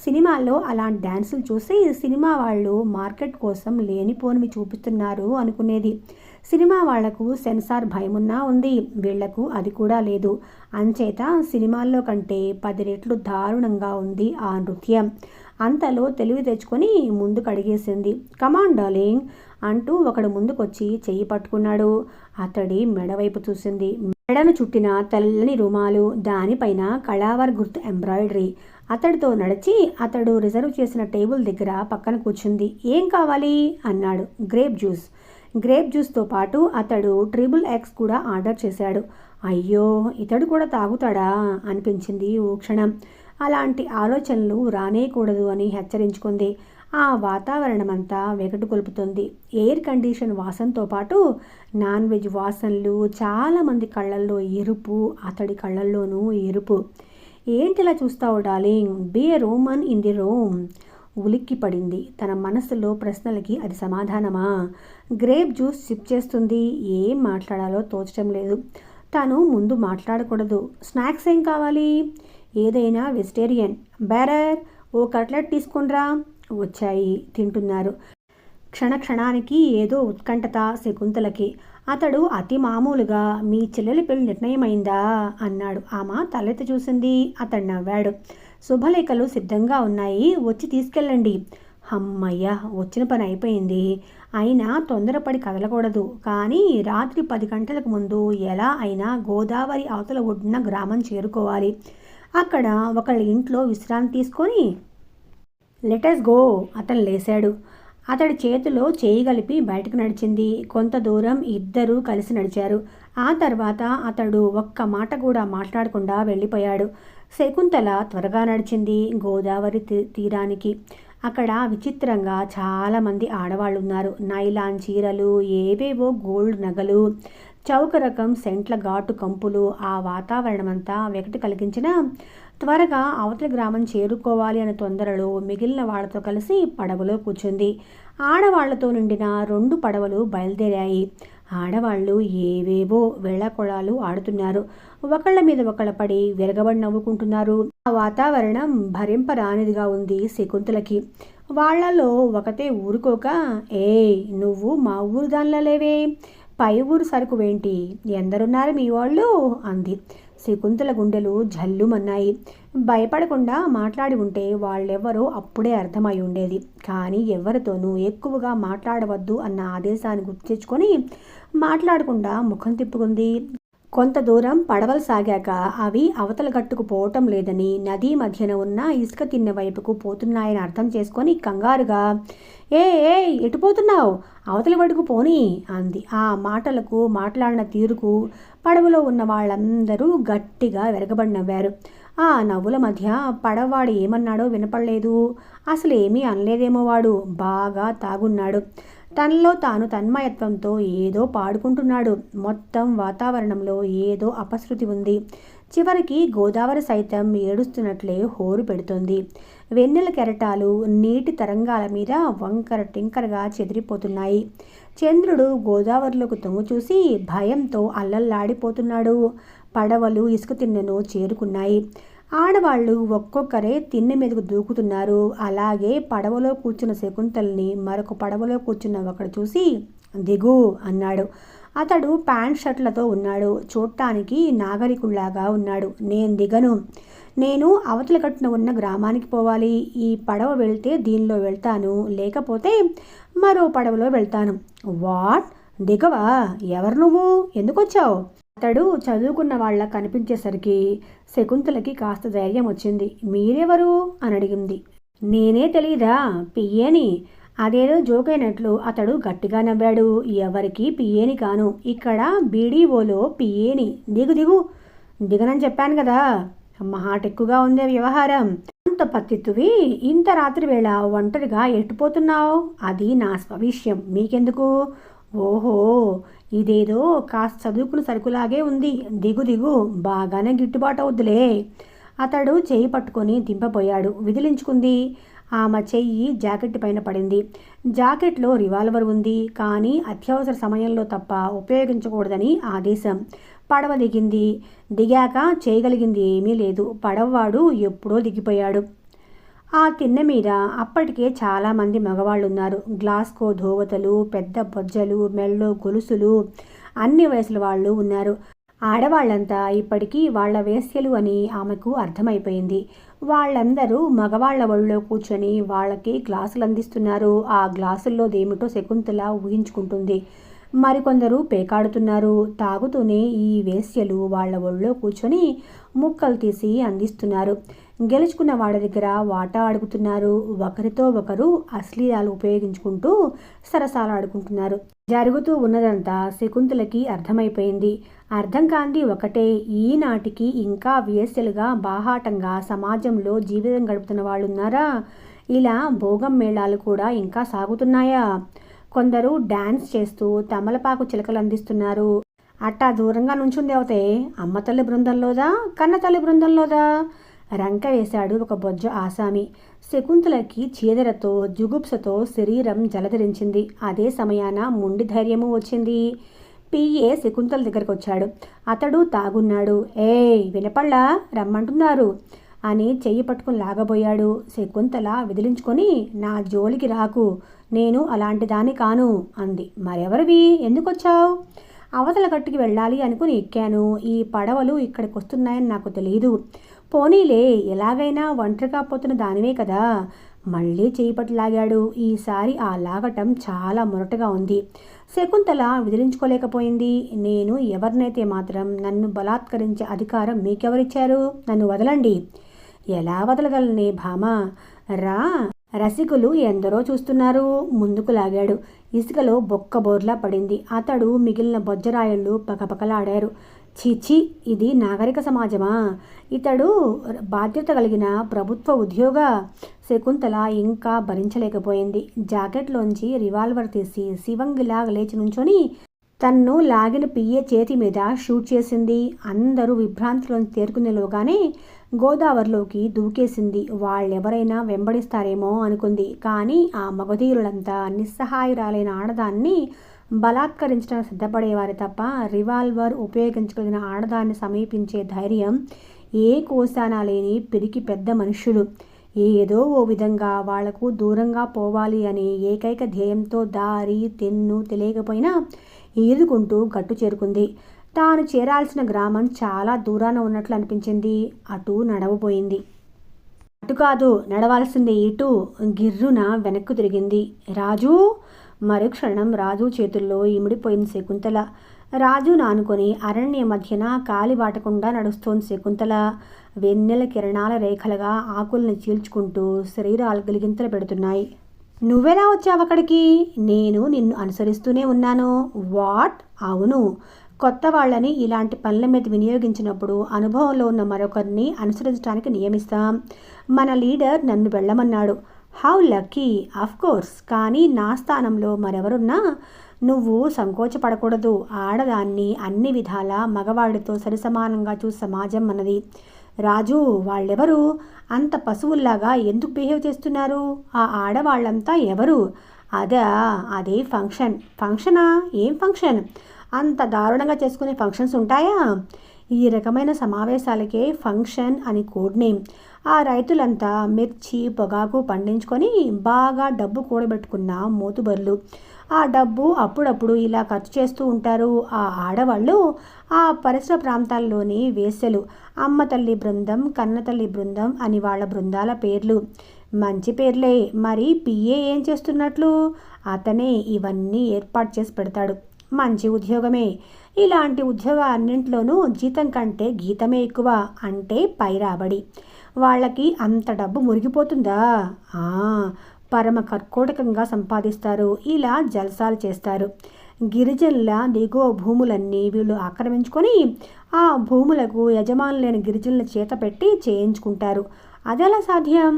సినిమాల్లో అలాంటి డ్యాన్సులు చూసి సినిమా వాళ్ళు మార్కెట్ కోసం లేనిపోనివి చూపిస్తున్నారు అనుకునేది. సినిమా వాళ్లకు సెన్సార్ భయమున్నా ఉంది. వీళ్లకు అది కూడా లేదు. అంచేత సినిమాల్లో కంటే 10 రెట్లు దారుణంగా ఉంది ఆ నృత్యం. అంతలో తెలివి తెచ్చుకొని ముందుకు అడిగేసింది. కమాన్ డార్లింగ్ అంటూ ఒకడు ముందుకొచ్చి చెయ్యి పట్టుకున్నాడు. అతడి మెడవైపు చూసింది. మెడను చుట్టిన తెల్లని రుమాలు, దానిపైన కళావర్ గుర్తు ఎంబ్రాయిడరీ. అతడితో నడిచి అతడు రిజర్వ్ చేసిన టేబుల్ దగ్గర పక్కన కూర్చుంది. ఏం కావాలి అన్నాడు. గ్రేప్ జ్యూస్తో పాటు అతడు XXX కూడా ఆర్డర్ చేశాడు. అయ్యో, ఇతడు కూడా తాగుతాడా అనిపించింది ఓ క్షణం. అలాంటి ఆలోచనలు రానేకూడదు అని హెచ్చరించుకుంది. ఆ వాతావరణమంతా వెగటు కొలుపుతుంది. ఎయిర్ కండిషన్ వాసనతో పాటు నాన్ వెజ్ వాసనలు. చాలామంది కళ్ళల్లో ఎరుపు, అతడి కళ్ళల్లోనూ ఎరుపు. ఏంటిలా చూస్తావు darling? Be a Roman in the Rome. ఉలిక్కి పడింది. తన మనసులో ప్రశ్నలకి అది సమాధానమా? గ్రేప్ జ్యూస్ సిప్ చేస్తుంది. ఏం మాట్లాడాలో తోచడం లేదు. తను ముందు మాట్లాడకూడదు. స్నాక్స్ ఏం కావాలి? ఏదైనా వెజిటేరియన్. బేరర్, ఓ కట్లెట్ తీసుకునిరా. వచ్చాయి. తింటున్నారు. క్షణానికి ఏదో ఉత్కంఠత శకుంతలకి. అతడు అతి మామూలుగా మీ చెల్లెలి పెళ్లి నిర్ణయమైందా అన్నాడు. ఆమె తలెత్తి చూసింది. అతడు నవ్వాడు. శుభలేఖలు సిద్ధంగా ఉన్నాయి, వచ్చి తీసుకెళ్ళండి. అమ్మయ్య, వచ్చిన పని అయిపోయింది. అయినా తొందరపడి కదలకూడదు. కానీ రాత్రి 10 గంటలకు ముందు ఎలా అయినా గోదావరి అవతల ఒడ్డున గ్రామం చేరుకోవాలి. అక్కడ ఒకళ్ళ ఇంట్లో విశ్రాంతి తీసుకొని లెటస్ గో. అతను లేశాడు. అతడి చేతిలో చేయి కలిపి బయటకు నడిచింది. కొంత దూరం ఇద్దరూ కలిసి నడిచారు. ఆ తర్వాత అతడు ఒక్క మాట కూడా మాట్లాడకుండా వెళ్ళిపోయాడు. శకుంతల త్వరగా నడిచింది గోదావరి తీరానికి. అక్కడ విచిత్రంగా చాలామంది ఆడవాళ్ళు ఉన్నారు. నైలాన్ చీరలు, ఏవేవో గోల్డ్ నగలు, చౌక రకం సెంట్ల ఘాటు కంపులు. ఆ వాతావరణమంతా వెకటి కలిగించిన త్వరగా అవతలి గ్రామం చేరుకోవాలి అనే తొందరలో మిగిలిన వాళ్లతో కలిసి పడవలో కూర్చుంది. ఆడవాళ్లతో నిండిన 2 పడవలు బయలుదేరాయి. ఆడవాళ్ళు ఏవేవో వేళాకొళాలు ఆడుతున్నారు. ఒకళ్ళ మీద ఒకళ్ళ పడి విరగబడి నవ్వుకుంటున్నారు. ఆ వాతావరణం భరింపరానిదిగా ఉంది శకుంతలకి. వాళ్లలో ఒకతే ఊరుకోక, ఏయ్ నువ్వు మా ఊరు దానిలో లేవే, పై ఊరు సరుకు వేంటి, ఎందరున్నారు మీ వాళ్ళు అంది. శకుంతల గుండెలు జల్లుమన్నాయి. భయపడకుండా మాట్లాడి ఉంటే వాళ్ళెవ్వరో అప్పుడే అర్థమై ఉండేది. కానీ ఎవరితోనూ ఎక్కువగా మాట్లాడవద్దు అన్న ఆదేశాన్ని గుర్తు తెచ్చుకొని మాట్లాడకుండా ముఖం తిప్పుకుంది. కొంత దూరం పడవలు సాగాక అవి అవతల గట్టుకు పోవటం లేదని, నదీ మధ్యన ఉన్న ఇసుక తిన్నె వైపుకు పోతున్నాయని అర్థం చేసుకొని కంగారుగా, ఏ ఎటు పోతున్నావు, అవతలి వడుకు పోనీ అంది. ఆ మాటలకు, మాట్లాడిన తీరుకు పడవలో ఉన్న వాళ్ళందరూ గట్టిగా వెరగబడి నవ్వారు. ఆ నవ్వుల మధ్య పడవవాడు ఏమన్నాడో వినపడలేదు. అసలు ఏమీ అనలేదేమో. వాడు బాగా తాగున్నాడు. తనలో తాను తన్మయత్వంతో ఏదో పాడుకుంటున్నాడు. మొత్తం వాతావరణంలో ఏదో అపశృతి ఉంది. చివరికి గోదావరి సైతం ఏడుస్తున్నట్లే హోరు పెడుతోంది. వెన్నెల కెరటాలు నీటి తరంగాల మీద వంకర టింకరగా చెదిరిపోతున్నాయి. చంద్రుడు గోదావరిలోకి తొంగు చూసి భయంతో అల్లల్లాడిపోతున్నాడు. పడవలు ఇసుక తిన్నెను చేరుకున్నాయి. ఆడవాళ్లు ఒక్కొక్కరే తిన్నె మీదకు దూకుతున్నారు. అలాగే పడవలో కూర్చున్న శకుంతల్ని మరొక పడవలో కూర్చున్న ఒకడు చూసి దిగు అన్నాడు. అతడు ప్యాంట్ షర్ట్లతో ఉన్నాడు. చూడటానికి నాగరికుల్లాగా ఉన్నాడు. నేను దిగను. నేను అవతల కట్టున ఉన్న గ్రామానికి పోవాలి. ఈ పడవ వెళ్తే దీనిలో వెళ్తాను, లేకపోతే మరో పడవలో వెళ్తాను. వాట్? దిగవా? ఎవరు నువ్వు? ఎందుకు వచ్చావు? అతడు చదువుకున్న వాళ్ళ కనిపించేసరికి శకుంతలకి కాస్త ధైర్యం వచ్చింది. మీరెవరు అని అడిగింది. నేనే తెలీదా? పియ్యేని. అదేదో జోకైనట్లు అతడు గట్టిగా నవ్వాడు. ఎవరికి పియ్యేని కాను, ఇక్కడ బీడీఓలో పియ్యేని. దిగు దిగు. దిగనని చెప్పాను కదా. మహాటెక్కుగా ఉందే వ్యవహారం. అంత పత్తిత్తువి ఇంత రాత్రి వేళ ఒంటరిగా ఎట్టుపోతున్నావు? అది నా స్వవిషయం, మీకెందుకు? ఓహో, ఇదేదో కాస్త చదువుకున్న సరుకులాగే ఉంది. దిగు దిగు, బాగానే గిట్టుబాటు అవుద్దులే. అతడు చెయ్యి పట్టుకొని దింపబోయాడు. విదిలించుకుంది. ఆమె చెయ్యి జాకెట్ పైన పడింది. జాకెట్లో రివాల్వర్ ఉంది, కానీ అత్యవసర సమయంలో తప్ప ఉపయోగించకూడదని ఆదేశం. పడవ దిగింది. దిగాక చేయగలిగింది ఏమీ లేదు. పడవవాడు ఎప్పుడో దిగిపోయాడు. ఆ తిన్నె మీద అప్పటికే చాలామంది మగవాళ్ళున్నారు. గ్లాస్కో ధోవతలు, పెద్ద బొజ్జలు, మెళ్ళో గొలుసులు, అన్ని వయసుల వాళ్ళు ఉన్నారు. ఆడవాళ్లంతా ఇప్పటికీ వాళ్ల వేశ్యలు అని ఆమెకు అర్థమైపోయింది. వాళ్ళందరూ మగవాళ్ల ఒళ్ళో కూర్చొని వాళ్ళకి గ్లాసులు అందిస్తున్నారు. ఆ గ్లాసుల్లోదేమిటో శకుంతల ఊహించుకుంటుంది. మరికొందరు పేకాడుతున్నారు. తాగుతూనే ఈ వేశ్యలు వాళ్ళ ఒళ్ళో కూర్చొని ముక్కలు తీసి అందిస్తున్నారు. గెలుచుకున్న వాళ్ళ దగ్గర వాటా అడుగుతున్నారు. ఒకరితో ఒకరు అశ్లీలాలు ఉపయోగించుకుంటూ సరసాలు ఆడుకుంటున్నారు. జరుగుతూ ఉన్నదంతా శకుంతలకి అర్థమైపోయింది. అర్థం కాంది ఒకటే, ఈనాటికి ఇంకా వేశ్యలుగా బాహాటంగా సమాజంలో జీవితం గడుపుతున్న వాళ్ళున్నారా? ఇలా భోగం మేళాలు కూడా ఇంకా సాగుతున్నాయా? కొందరు డాన్స్ చేస్తూ తమలపాకు చిలకలు అందిస్తున్నారు. అట్టా దూరంగా నుంచుంది అవుతే అమ్మతల్లి బృందంలోదా, కన్నతల్లి బృందంలోదా? రంక వేశాడు ఒక బొజ్జ ఆసామి. శకుంతలకి చీదరతో జుగుప్సతో శరీరం జలధరించింది. అదే సమయాన మొండి ధైర్యము వచ్చింది. పిఏ శకుంతల దగ్గరకు వచ్చాడు. అతడు తాగున్నాడు. ఏయ్, వినపళ్ళా? రమ్మంటున్నారు అని చెయ్యి పట్టుకుని లాగబోయాడు. శకుంతల విదిలించుకొని, నా జోలికి రాకు, నేను అలాంటి దాన్ని కాను అంది. మరెవరివి? ఎందుకొచ్చావు? అవతల గట్టుకి వెళ్ళాలి అనుకుని ఎక్కాను. ఈ పడవలు ఇక్కడికి వస్తున్నాయని నాకు తెలియదు. పోనీలే, ఎలాగైనా ఒంటరిగా పోతున్న దానివే కదా. మళ్ళీ చేయిపట్టి లాగాడు. ఈసారి ఆ లాగటం చాలా మొరటుగా ఉంది. శకుంతల విదిలించుకోలేకపోయింది. నేను ఎవరినైతే మాత్రం నన్ను బలాత్కరించే అధికారం మీకెవరిచ్చారు? నన్ను వదలండి. ఎలా వదలగలనే భామా? రా, రసికులు ఎందరో చూస్తున్నారు. ముందుకు లాగాడు. ఇసుకలో బొక్కబోర్లా పడింది. అతడు మిగిలిన బొజ్జరాయళ్ళు పకపకలాడారు. చీచి, ఇది నాగరిక సమాజమా? ఇతడు బాధ్యత కలిగిన ప్రభుత్వ ఉద్యోగ? శకుంతల ఇంకా భరించలేకపోయింది. జాకెట్లోంచి రివాల్వర్ తీసి శివంగిలా లేచి నుంచొని తన్ను లాగిన పియ్యే చేతి మీద షూట్ చేసింది. అందరూ విభ్రాంతిలోంచి తేరుకునేలోగానే గోదావరిలోకి దూకేసింది. వాళ్ళెవరైనా వెంబడిస్తారేమో అనుకుంది. కానీ ఆ మగధీరులంతా నిస్సహాయురాలైన ఆడదాన్ని బలాత్కరించడానికి సిద్ధపడేవారు తప్ప రివాల్వర్ ఉపయోగించగలిగిన ఆడదాన్ని సమీపించే ధైర్యం ఏ కోశానా లేని పిరికి పెద్ద మనుష్యులు. ఏదో ఓ విధంగా వాళ్లకు దూరంగా పోవాలి అనే ఏకైక ధ్యేయంతో దారి తెన్ను తెలియకపోయినా ఈదుకుంటూ గట్టు చేరుకుంది. తాను చేరాల్సిన గ్రామం చాలా దూరాన ఉన్నట్లు అనిపించింది. అటు నడవబోయింది. అటు కాదు, నడవాల్సింది ఇటు. గిర్రున వెనక్కు తిరిగింది. రాజు! మరుక్షణం రాజు చేతుల్లో ఇమిడిపోయింది శకుంతల. రాజు నానుకొని అరణ్య మధ్యన కాలిబాటకుండా నడుస్తోంది శకుంతల. వెన్నెల కిరణాల రేఖలుగా ఆకుల్ని చీల్చుకుంటూ శరీరాలు గిలిగింతలు పెడుతున్నాయి. నువ్వెలా వచ్చావు అక్కడికి? నేను నిన్ను అనుసరిస్తూనే ఉన్నాను. వాట్? అవును. కొత్త వాళ్ళని ఇలాంటి పనుల మీద వినియోగించినప్పుడు అనుభవంలో ఉన్న మరొకరిని అనుసరించడానికి నియమిస్తాం. మన లీడర్ నన్ను వెళ్ళమన్నాడు. How lucky! అఫ్కోర్స్, కానీ నా స్థానంలో మరెవరున్నా నువ్వు సంకోచపడకూడదు. ఆడదాన్ని అన్ని విధాలా మగవాడితో సరిసమానంగా చూసి సమాజం మనది. రాజు, వాళ్ళెవరు? అంత పశువుల్లాగా ఎందుకు బిహేవ్ చేస్తున్నారు? ఆ ఆడవాళ్ళంతా ఎవరు? అదే ఫంక్షన్. ఫంక్షనా? ఏం ఫంక్షన్? అంత దారుణంగా చేసుకునే ఫంక్షన్స్ ఉంటాయా? ఈ రకమైన సమావేశాలకే ఫంక్షన్ అని కోడ్ నేమ్. ఆ రైతులంతా మిర్చి పొగాకు పండించుకొని బాగా డబ్బు కూడబెట్టుకున్న మోతుబర్లు. ఆ డబ్బు అప్పుడప్పుడు ఇలా ఖర్చు చేస్తూ ఉంటారు ఆ ఆడవాళ్ళు. ఆ పరిసర ప్రాంతాల్లోని వేశ్యలు. అమ్మ తల్లి బృందం, కన్న తల్లి బృందం అని వాళ్ళ బృందాల పేర్లు. మంచి పేర్లే. మరి పిఏ ఏం చేస్తున్నట్లు? అతనే ఇవన్నీ ఏర్పాటు చేసి పెడతాడు. మంచి ఉద్యోగమే. ఇలాంటి ఉద్యోగాలన్నింటిలోనూ జీతం కంటే గీతమే ఎక్కువ, అంటే పై రాబడి. వాళ్ళకి అంత డబ్బు మురిగిపోతుందా? ఆ, పరమ కర్కోటకంగా సంపాదిస్తారు. ఇలా జల్సాలు చేస్తారు. గిరిజనుల దిగువ భూములన్నీ వీళ్ళు ఆక్రమించుకొని ఆ భూములకు యజమానులైన గిరిజనుల చేత పెట్టి చేయించుకుంటారు. అదెలా సాధ్యం?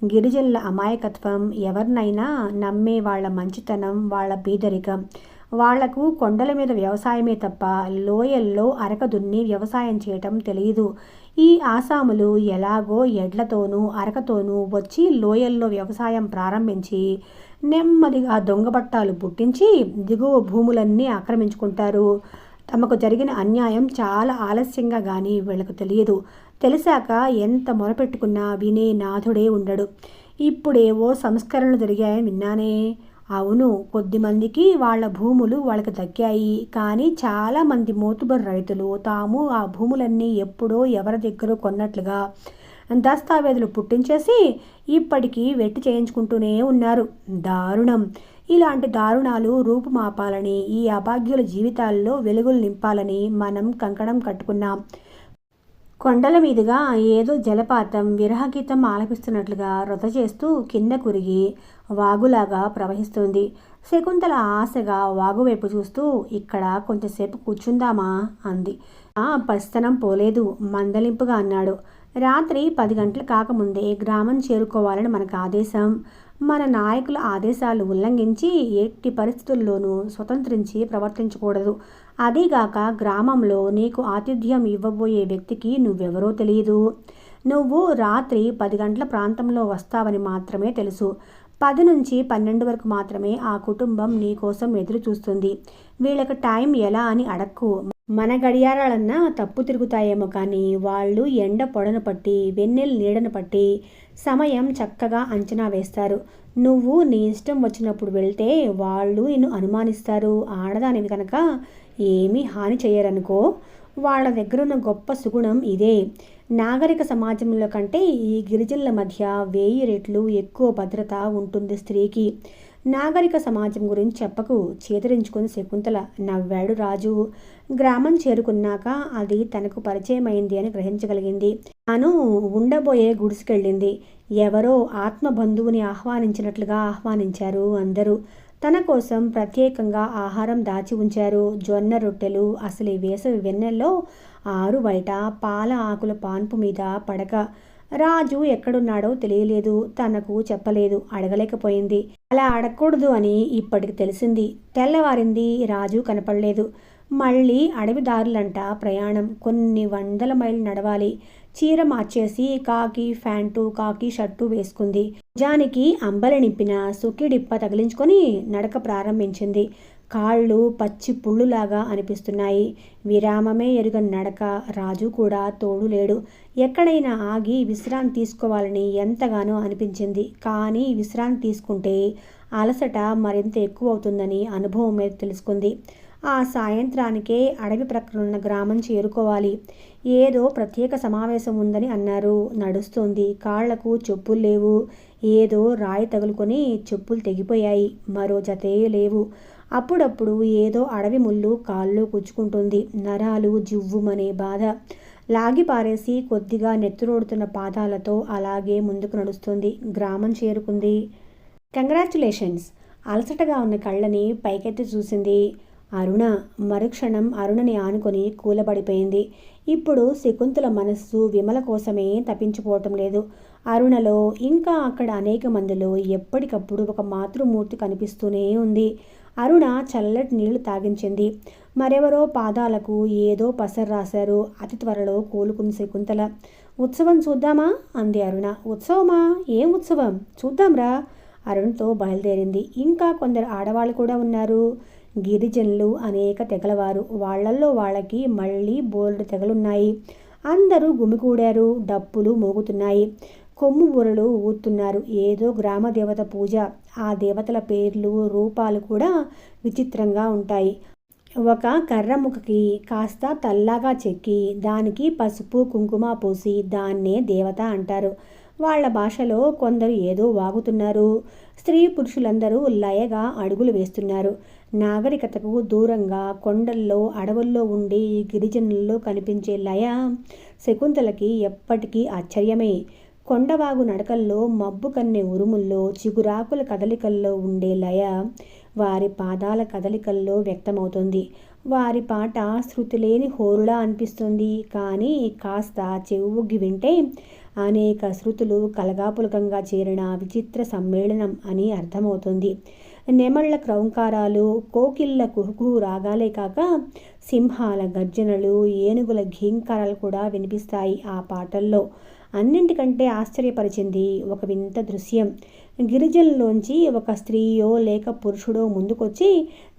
గిరిజనుల అమాయకత్వం, ఎవరినైనా నమ్మే వాళ్ళ మంచితనం, వాళ్ళ బీదరికం. వాళ్లకు కొండల మీద వ్యవసాయమే తప్ప లోయల్లో అరక దున్ని వ్యవసాయం చేయటం తెలియదు. ఈ ఆసాములు ఎలాగో ఎడ్లతోనూ అరకతోనూ వచ్చి లోయల్లో వ్యవసాయం ప్రారంభించి నెమ్మదిగా దొంగబట్టాలు పుట్టించి దిగువ భూములన్నీ ఆక్రమించుకుంటారు. తమకు జరిగిన అన్యాయం చాలా ఆలస్యంగా కానీ వీళ్ళకు తెలియదు. తెలిసాక ఎంత మొరపెట్టుకున్నా వినే నాథుడే ఉండడు. ఇప్పుడేవో సంస్కరణలు జరిగాయని విన్నానే. అవును, కొద్దిమందికి వాళ్ళ భూములు వాళ్ళకి దక్కాయి. కానీ చాలామంది మోతుబరు రైతులు తాము ఆ భూములన్నీ ఎప్పుడో ఎవరి దగ్గర కొన్నట్లుగా దస్తావేజులు పుట్టించేసి ఇప్పటికీ వెట్టి చేయించుకుంటూనే ఉన్నారు. దారుణం. ఇలాంటి దారుణాలు రూపుమాపాలని, ఈ అభాగ్యుల జీవితాల్లో వెలుగులు నింపాలని మనం కంకణం కట్టుకున్నాం. కొండల మీదుగా ఏదో జలపాతం విరహగీతం ఆలపిస్తున్నట్లుగా రొత చేస్తూ కింద కురిగి వాగులాగా ప్రవహిస్తుంది. శకుంతల ఆశగా వాగువైపు చూస్తూ, ఇక్కడ కొంచెంసేపు కూర్చుందామా అంది. పసితనం పోలేదు, మందలింపుగా అన్నాడు. రాత్రి 10 గంటలు కాకముందే గ్రామం చేరుకోవాలని మనకు ఆదేశం. మన నాయకుల ఆదేశాలు ఉల్లంఘించి ఎట్టి పరిస్థితుల్లోనూ స్వతంత్రించి ప్రవర్తించకూడదు. అదీగాక గ్రామంలో నీకు ఆతిథ్యం ఇవ్వబోయే వ్యక్తికి నువ్వెవరో తెలియదు. నువ్వు రాత్రి 10 గంటల ప్రాంతంలో వస్తావని మాత్రమే తెలుసు. 10 నుంచి 12 వరకు మాత్రమే ఆ కుటుంబం నీకోసం ఎదురు చూస్తుంది. వీళ్ళకి టైం ఎలా అని అడక్కు. మన గడియారాలన్నా తప్పు తిరుగుతాయేమో కానీ వాళ్ళు ఎండ పొడను పట్టి వెన్నెల నీడను పట్టి సమయం చక్కగా అంచనా వేస్తారు. నువ్వు నీ ఇష్టం వచ్చినప్పుడు వెళ్తే వాళ్ళు నిన్ను అనుమానిస్తారు. ఆడదానివి కనుక ఏమీ హాని చేయరనుకో. వాళ్ళ దగ్గరున్న గొప్ప సుగుణం ఇదే. నాగరిక సమాజంలో కంటే ఈ గిరిజనుల మధ్య 1000 రెట్లు ఎక్కువ భద్రత ఉంటుంది స్త్రీకి. నాగరిక సమాజం గురించి చెప్పకు, చేతరించుకుని శకుంతల. నవ్వాడు రాజు. గ్రామం చేరుకున్నాక అది తనకు పరిచయమైంది అని గ్రహించగలిగింది. తాను ఉండబోయే గుడిసుకెళ్ళింది. ఎవరో ఆత్మబంధువుని ఆహ్వానించినట్లుగా ఆహ్వానించారు అందరూ. తన కోసం ప్రత్యేకంగా ఆహారం దాచి ఉంచారు. జొన్న రొట్టెలు. అసలు ఈ వేసవి వెన్నెల్లో ఆరు బయట పాల ఆకుల పాన్పు మీద పడక. రాజు ఎక్కడున్నాడో తెలియలేదు. తనకు చెప్పలేదు, అడగలేకపోయింది. అలా అడగకూడదు అని ఇప్పటికి తెలిసింది. తెల్లవారింది, రాజు కనపడలేదు. మళ్ళీ అడవి దారులంట ప్రయాణం. కొన్ని 100 మైళ్ళు నడవాలి. చీర మార్చేసి కాకి ప్యాంటు, కాకి షర్టు వేసుకుంది. భుజానికి అంబలి నింపిన సుక్కిడిప్ప తగిలించుకొని నడక ప్రారంభించింది. కాళ్ళు పచ్చి పుళ్ళులాగా అనిపిస్తున్నాయి. విరామమే ఎరుగని నడక. రాజు కూడా తోడు లేడు. ఎక్కడైనా ఆగి విశ్రాంతి తీసుకోవాలని ఎంతగానో అనిపించింది. కానీ విశ్రాంతి తీసుకుంటే అలసట మరింత ఎక్కువ అవుతుందని అనుభవం మీద తెలుసుకుంది. ఆ సాయంత్రానికే అడవి ప్రక్కనున్న గ్రామం చేరుకోవాలి. ఏదో ప్రత్యేక సమావేశం ఉందని అన్నారు. నడుస్తోంది. కాళ్లకు చెప్పులు లేవు. ఏదో రాయి తగులుకొని చెప్పులు తెగిపోయాయి. మరో జతే లేవు. అప్పుడప్పుడు ఏదో అడవి ముళ్ళు కాళ్ళు గుచ్చుకుంటుంది. నరాలు జివ్వుమనే బాధ. లాగి పారేసి కొద్దిగా నెత్తురోడుతున్న పాదాలతో అలాగే ముందుకు నడుస్తుంది. గ్రామం చేరుకుంది. కంగ్రాచ్యులేషన్స్. అలసటగా ఉన్న కళ్ళని పైకెత్తి చూసింది. అరుణ. మరుక్షణం అరుణని ఆనుకొని కూలబడిపోయింది. ఇప్పుడు శకుంతల మనస్సు విమల కోసమే తప్పించిపోవటం లేదు. అరుణలో, ఇంకా అక్కడ అనేక మందిలో ఎప్పటికప్పుడు ఒక మాతృమూర్తి కనిపిస్తూనే ఉంది. అరుణ చల్లటి నీళ్లు తాగించింది. మరెవరో పాదాలకు ఏదో పసరు రాశారు. అతి త్వరలో కోలుకుంది శకుంతల. ఉత్సవం చూద్దామా అంది అరుణ. ఉత్సవమా? ఏం ఉత్సవం? చూద్దాంరా. అరుణ్తో బయలుదేరింది. ఇంకా కొందరు ఆడవాళ్ళు కూడా ఉన్నారు. గిరిజనులు అనేక తెగలవారు. వాళ్లల్లో వాళ్ళకి మళ్ళీ బోల్డ్ తెగలున్నాయి. అందరూ గుమికూడారు. డప్పులు మోగుతున్నాయి. కొమ్ము బూరలు ఊతున్నారు. ఏదో గ్రామ దేవత పూజ. ఆ దేవతల పేర్లు రూపాలు కూడా విచిత్రంగా ఉంటాయి. ఒక కర్ర ముఖకి కాస్త తల్లాగా చెక్కి దానికి పసుపు కుంకుమ పూసి దాన్నే దేవత అంటారు. వాళ్ళ భాషలో కొందరు ఏదో వాగుతున్నారు. స్త్రీ పురుషులందరూ లయగా అడుగులు వేస్తున్నారు. నాగరికతకు దూరంగా కొండల్లో అడవుల్లో ఉండి గిరిజనుల్లో కనిపించే లయ శకుంతలకి ఎప్పటికీ ఆశ్చర్యమే. కొండవాగు నడకల్లో మబ్బు కన్నె ఉరుముల్లో చిగురాకుల కదలికల్లో ఉండే లయ వారి పాదాల కదలికల్లో వ్యక్తమవుతుంది. వారి పాట శృతిలేని హోరులా అనిపిస్తుంది. కానీ కాస్త చెవుగ్గి వింటే అనేక శృతులు కలగాపులకంగా చేరిన విచిత్ర సమ్మేళనం అని అర్థమవుతుంది. నెమళ్ల క్రౌంకారాలు, కోకిళ్ళ కుహుకు రాగాలే కాక సింహాల గర్జనలు, ఏనుగుల ఘీంకారాలు కూడా వినిపిస్తాయి ఆ పాటల్లో. అన్నింటికంటే ఆశ్చర్యపరిచింది ఒక వింత దృశ్యం. గిరిజనుల్లోంచి ఒక స్త్రీయో లేక పురుషుడో ముందుకొచ్చి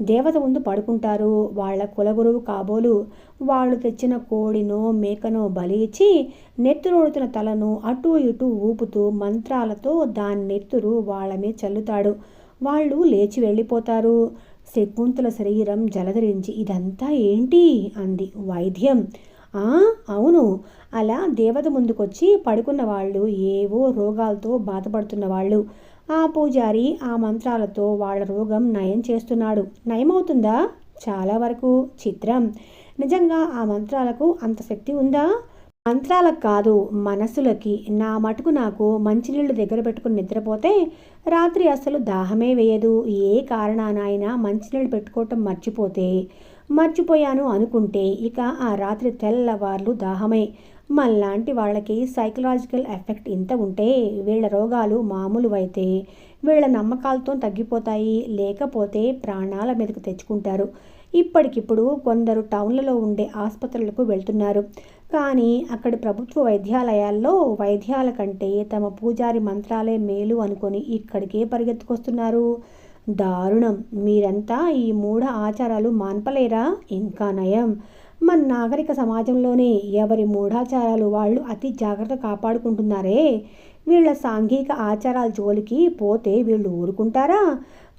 దేవత ముందు పడుకుంటారు. వాళ్ళ కులగురువు కాబోలు. వాళ్ళు తెచ్చిన కోడినో మేకనో బలి ఇచ్చి నెత్తురోడుతున్న తలను అటూ ఇటూ ఊపుతూ మంత్రాలతో దాని నెత్తురు వాళ్ళ మీద చల్లుతాడు. వాళ్ళు లేచి వెళ్ళిపోతారు. శకుంతల శరీరం జలధరించి ఇదంతా ఏంటి అంది. వైద్యం. అవును, అలా దేవత ముందుకొచ్చి పడుకున్న వాళ్ళు ఏవో రోగాలతో బాధపడుతున్న వాళ్ళు. ఆ పూజారి ఆ మంత్రాలతో వాళ్ళ రోగం నయం చేస్తున్నాడు. నయమవుతుందా? చాలా వరకు. చిత్రం. నిజంగా ఆ మంత్రాలకు అంత శక్తి ఉందా? మంత్రాలకు కాదు, మనసులకి. నా మటుకు నాకు మంచినీళ్ళు దగ్గర పెట్టుకుని నిద్రపోతే రాత్రి అసలు దాహమే వేయదు. ఏ కారణానైనా మంచినీళ్ళు పెట్టుకోవటం మర్చిపోయాను అనుకుంటే ఇక ఆ రాత్రి తెల్లవార్లు దాహమే. మనలాంటి వాళ్ళకి సైకలాజికల్ ఎఫెక్ట్ ఇంత ఉంటే వీళ్ళ రోగాలు మామూలువైతే వీళ్ళ నమ్మకాలతో తగ్గిపోతాయి. లేకపోతే ప్రాణాల మీదకు తెచ్చుకుంటారు. ఇప్పటికిప్పుడు కొందరు టౌన్లలో ఉండే ఆసుపత్రులకు వెళ్తున్నారు. కానీ అక్కడి ప్రభుత్వ వైద్యాలయాల్లో వైద్యాల కంటే తమ పూజారి మంత్రాలే మేలు అనుకొని ఇక్కడికే పరిగెత్తుకొస్తున్నారు. దారుణం. మీరంతా ఈ మూఢ ఆచారాలు మాన్పలేరా? ఇంకా నయం. మన నాగరిక సమాజంలోనే ఎవరి మూఢాచారాలు వాళ్ళు అతి జాగ్రత్త కాపాడుకుంటున్నారే. వీళ్ళ సాంఘిక ఆచారాల జోలికి పోతే వీళ్ళు ఊరుకుంటారా?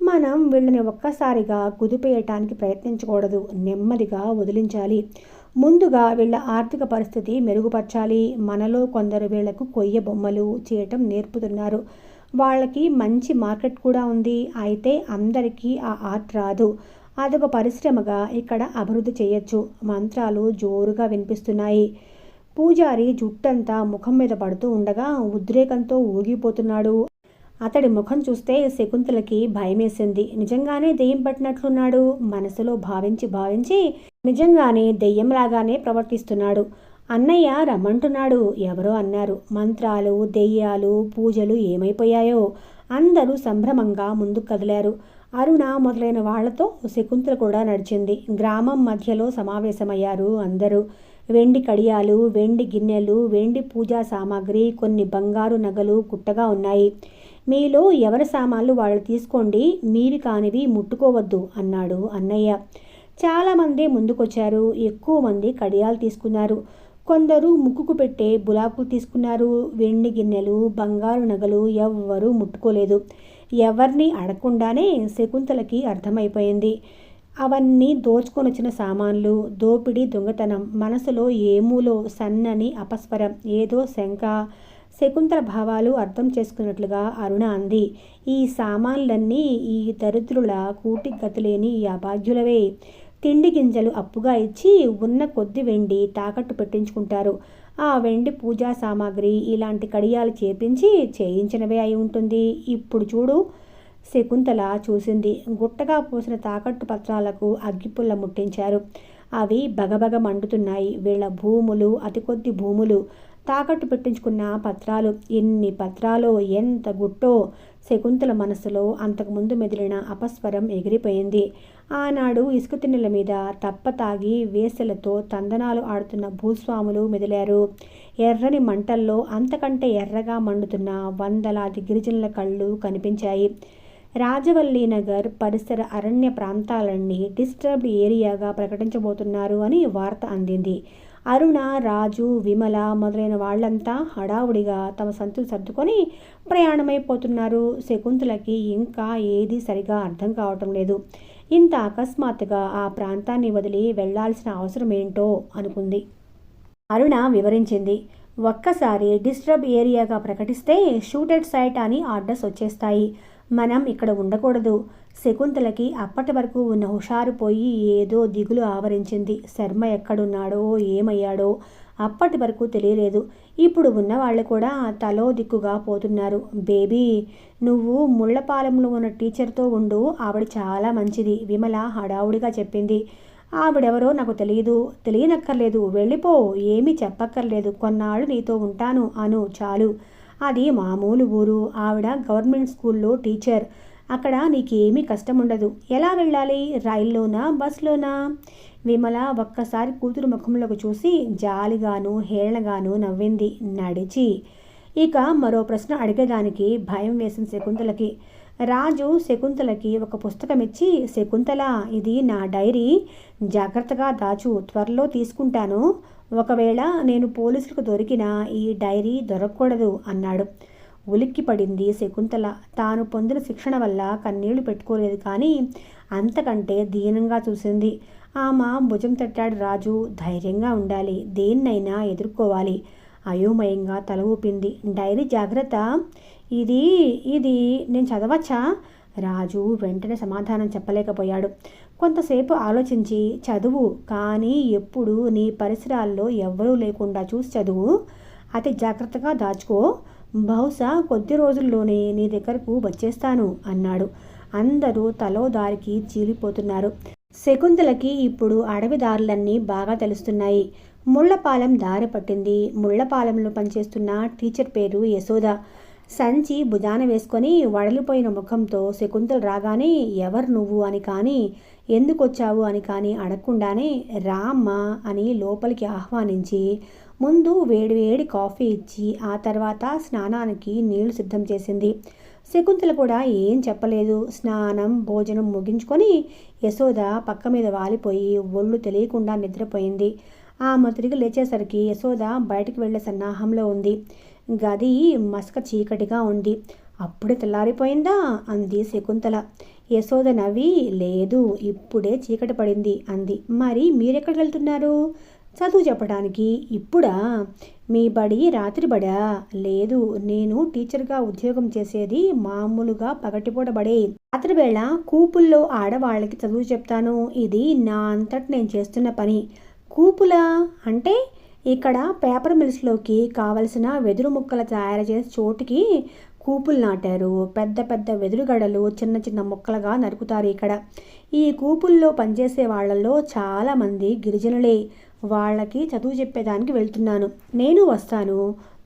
మనం వీళ్ళని ఒక్కసారిగా కుదిపేయటానికి ప్రయత్నించకూడదు. నెమ్మదిగా వదిలించాలి. ముందుగా వీళ్ళ ఆర్థిక పరిస్థితి మెరుగుపరచాలి. మనలో కొందరు వీళ్లకు కొయ్య బొమ్మలు చేయటం నేర్పుతున్నారు. వాళ్ళకి మంచి మార్కెట్ కూడా ఉంది. అయితే అందరికీ ఆ ఆర్ట్ రాదు. అదొక పరిశ్రమగా ఇక్కడ అభివృద్ధి చేయొచ్చు. మంత్రాలు జోరుగా వినిపిస్తున్నాయి. పూజారి జుట్టంతా ముఖం మీద పడుతూ ఉండగా ఉద్రేకంతో ఊగిపోతున్నాడు. అతడి ముఖం చూస్తే శకుంతలకి భయమేసింది. నిజంగానే దెయ్యం పట్టినట్లున్నాడు. మనసులో భావించి నిజంగానే దెయ్యంలాగానే ప్రవర్తిస్తున్నాడు. అన్నయ్య రమ్మంటున్నాడు ఎవరో అన్నారు. మంత్రాలు, దెయ్యాలు, పూజలు ఏమైపోయాయో. అందరూ సంభ్రమంగా ముందుకు కదిలారు. అరుణ మొదలైన వాళ్లతో శకుంతల కూడా నడిచింది. గ్రామం మధ్యలో సమావేశమయ్యారు అందరూ. వెండి కడియాలు, వెండి గిన్నెలు, వెండి పూజా సామాగ్రి, కొన్ని బంగారు నగలు కుట్టగా ఉన్నాయి. మీలో ఎవరి సామాన్లు వాళ్ళు తీసుకోండి, మీరు కానివి ముట్టుకోవద్దు అన్నాడు అన్నయ్య. చాలామంది ముందుకొచ్చారు. ఎక్కువ మంది కడియాలు తీసుకున్నారు. కొందరు ముక్కుకు పెట్టే బులాకులు తీసుకున్నారు. వెండి గిన్నెలు, బంగారు నగలు ఎవ్వరూ ముట్టుకోలేదు. ఎవరిని అడగకుండానే శకుంతలకి అర్థమైపోయింది. అవన్నీ దోచుకొనొచ్చిన సామాన్లు. దోపిడీ, దొంగతనం. మనసులో ఏమూలో సన్నని అపస్వరం, ఏదో శంక. శకుంతల భావాలు అర్థం చేసుకున్నట్లుగా అరుణ అంది. ఈ సామాన్లన్నీ ఈ దరిద్రుల కూటి గతిలేని ఈ అభాగ్యులవే. తిండి గింజలు అప్పుగా ఇచ్చి ఉన్న కొద్ది వెండి తాకట్టు పెట్టించుకుంటారు. ఆ వెండి పూజా సామాగ్రి ఇలాంటి కడియాలు చేయించినవే అయి ఉంటుంది. ఇప్పుడు చూడు. శకుంతల చూసింది. గుట్టగా పోసిన తాకట్టు పత్రాలకు అగ్గిపుల్ల ముట్టించారు. అవి బగబగ మండుతున్నాయి. వీళ్ళ భూములు, అతి కొద్ది భూములు, తాకట్టు పెట్టించుకున్న పత్రాలు. ఎన్ని పత్రాలో, ఎంత గుట్టో. శకుంతల మనసులో అంతకుముందు మెదిలిన అపస్వరం ఎగిరిపోయింది. ఆనాడు ఇసుక తిన్నెల మీద తప్పతాగి వేసలతో తందనాలు ఆడుతున్న భూస్వాములు మెదిలారు. ఎర్రని మంటల్లో అంతకంటే ఎర్రగా మండుతున్న వందలాది గిరిజనుల కళ్ళు కనిపించాయి. రాజవల్లి నగర్ పరిసర అరణ్య ప్రాంతాలన్నీ డిస్టర్బ్డ్ ఏరియాగా ప్రకటించబోతున్నారు అని వార్త అందింది. అరుణ, రాజు, విమల మొదలైన వాళ్ళంతా హడావుడిగా తమ సంతులు సర్దుకొని ప్రయాణమైపోతున్నారు. శకుంతలకి ఇంకా ఏదీ సరిగా అర్థం కావటం లేదు. ఇంత అకస్మాత్తుగా ఆ ప్రాంతాన్ని వదిలి వెళ్లాల్సిన అవసరం ఏంటో అనుకుంది. అరుణ వివరించింది. ఒక్కసారి డిస్టర్బ్ ఏరియాగా ప్రకటిస్తే షూటెడ్ సైట్ అని ఆర్డర్స్ వచ్చేస్తాయి. మనం ఇక్కడ ఉండకూడదు. శకుంతలకి అప్పటి వరకు ఉన్న హుషారు పోయి ఏదో దిగులు ఆవరించింది. శర్మ ఎక్కడున్నాడో ఏమయ్యాడో అప్పటి వరకు తెలియలేదు. ఇప్పుడు ఉన్నవాళ్ళు కూడా తలో దిక్కుగా పోతున్నారు. బేబీ, నువ్వు ముళ్లపాలెంలో ఉన్న టీచర్తో ఉండు, ఆవిడ చాలా మంచిది, విమల హడావుడిగా చెప్పింది. ఆవిడెవరో నాకు తెలియనక్కర్లేదు, వెళ్ళిపో, ఏమీ చెప్పక్కర్లేదు, కొన్నాళ్ళు నీతో ఉంటాను అను చాలు. అది మామూలు ఊరు, ఆవిడ గవర్నమెంట్ స్కూల్లో టీచర్, అక్కడ నీకేమీ కష్టం ఉండదు. ఎలా వెళ్ళాలి? రైల్లోనా, బస్లోనా? విమల ఒక్కసారి కూతురు ముఖంలోకి చూసి జాలిగాను హేళనగాను నవ్వింది. నడిచి. ఇక మరో ప్రశ్న అడిగేదానికి భయం వేసిన శకుంతలకి. రాజు శకుంతలకి ఒక పుస్తకం ఇచ్చి, శకుంతల, ఇది నా డైరీ, జాగ్రత్తగా దాచు, త్వరలో తీసుకుంటాను. ఒకవేళ నేను పోలీసులకు దొరికినా ఈ డైరీ దొరకకూడదు అన్నాడు. ఉలిక్కి పడింది శకుంతల. తాను పొందిన శిక్షణ వల్ల కన్నీళ్లు పెట్టుకోలేదు, కానీ అంతకంటే దీనంగా చూసింది. ఆమె భుజం తట్టాడు రాజు. ధైర్యంగా ఉండాలి, దేన్నైనా ఎదుర్కోవాలి. అయోమయంగా తల ఊపింది. డైరీ జాగ్రత్త, ఇది ఇది నేను చదవచ్చా? రాజు వెంటనే సమాధానం చెప్పలేకపోయాడు. కొంతసేపు ఆలోచించి, చదువు, కానీ ఎప్పుడు నీ పరిసరాల్లో ఎవ్వరూ లేకుండా చూసి చదువు, అతి జాగ్రత్తగా దాచుకో, బహుశా కొద్ది రోజుల్లోనే నీ దగ్గరకు వచ్చేస్తాను అన్నాడు. అందరూ తలో దారికి చీలిపోతున్నారు. శకుంతలకి ఇప్పుడు అడవి దారులన్నీ బాగా తెలుస్తున్నాయి. ముళ్లపాలెం దారి పట్టింది. ముళ్లపాలెంలో పనిచేస్తున్న టీచర్ పేరు యశోద. సంచి భుజాన వేసుకొని వడలిపోయిన ముఖంతో శకుంతల రాగానే ఎవరు నువ్వు అని కానీ, ఎందుకొచ్చావు అని కానీ అడగకుండానే రామ్మా అని లోపలికి ఆహ్వానించి ముందు వేడివేడి కాఫీ ఇచ్చి ఆ తర్వాత స్నానానికి నీళ్లు సిద్ధం చేసింది. శకుంతల కూడా ఏం చెప్పలేదు. స్నానం భోజనం ముగించుకొని యశోద పక్క మీద వాలిపోయి ఒళ్ళు తెలియకుండా నిద్రపోయింది. ఆమె తిరిగి లేచేసరికి యశోద బయటికి వెళ్లే సన్నాహంలో ఉంది. గది మసక చీకటిగా ఉంది. అప్పుడే తెల్లారిపోయిందా అంది శకుంతల. యశోద నవ్వి, లేదు, ఇప్పుడే చీకటి పడింది అంది. మరి మీరెక్కడికి వెళ్తున్నారు? చదువు చెప్పడానికి. ఇప్పుడా? మీ బడి రాత్రి బడా? లేదు, నేను టీచర్గా ఉద్యోగం చేసేది మామూలుగా పగటిపూట బడే. రాత్రివేళ కూపుల్లో ఆడవాళ్ళకి చదువు చెప్తాను. ఇది నా అంతటి నేను చేస్తున్న పని. కూపులా అంటే? ఇక్కడ పేపర్ మిల్స్లోకి కావలసిన వెదురు ముక్కలు తయారు చేసే చోటుకి కూపులు నాటారు. పెద్ద పెద్ద వెదురు గడలు చిన్న చిన్న ముక్కలుగా నరుకుతారు ఇక్కడ. ఈ కూపుల్లో పనిచేసే వాళ్లలో చాలామంది గిరిజనులే. వాళ్ళకి చదువు చెప్పేదానికి వెళ్తున్నాను. నేను వస్తాను,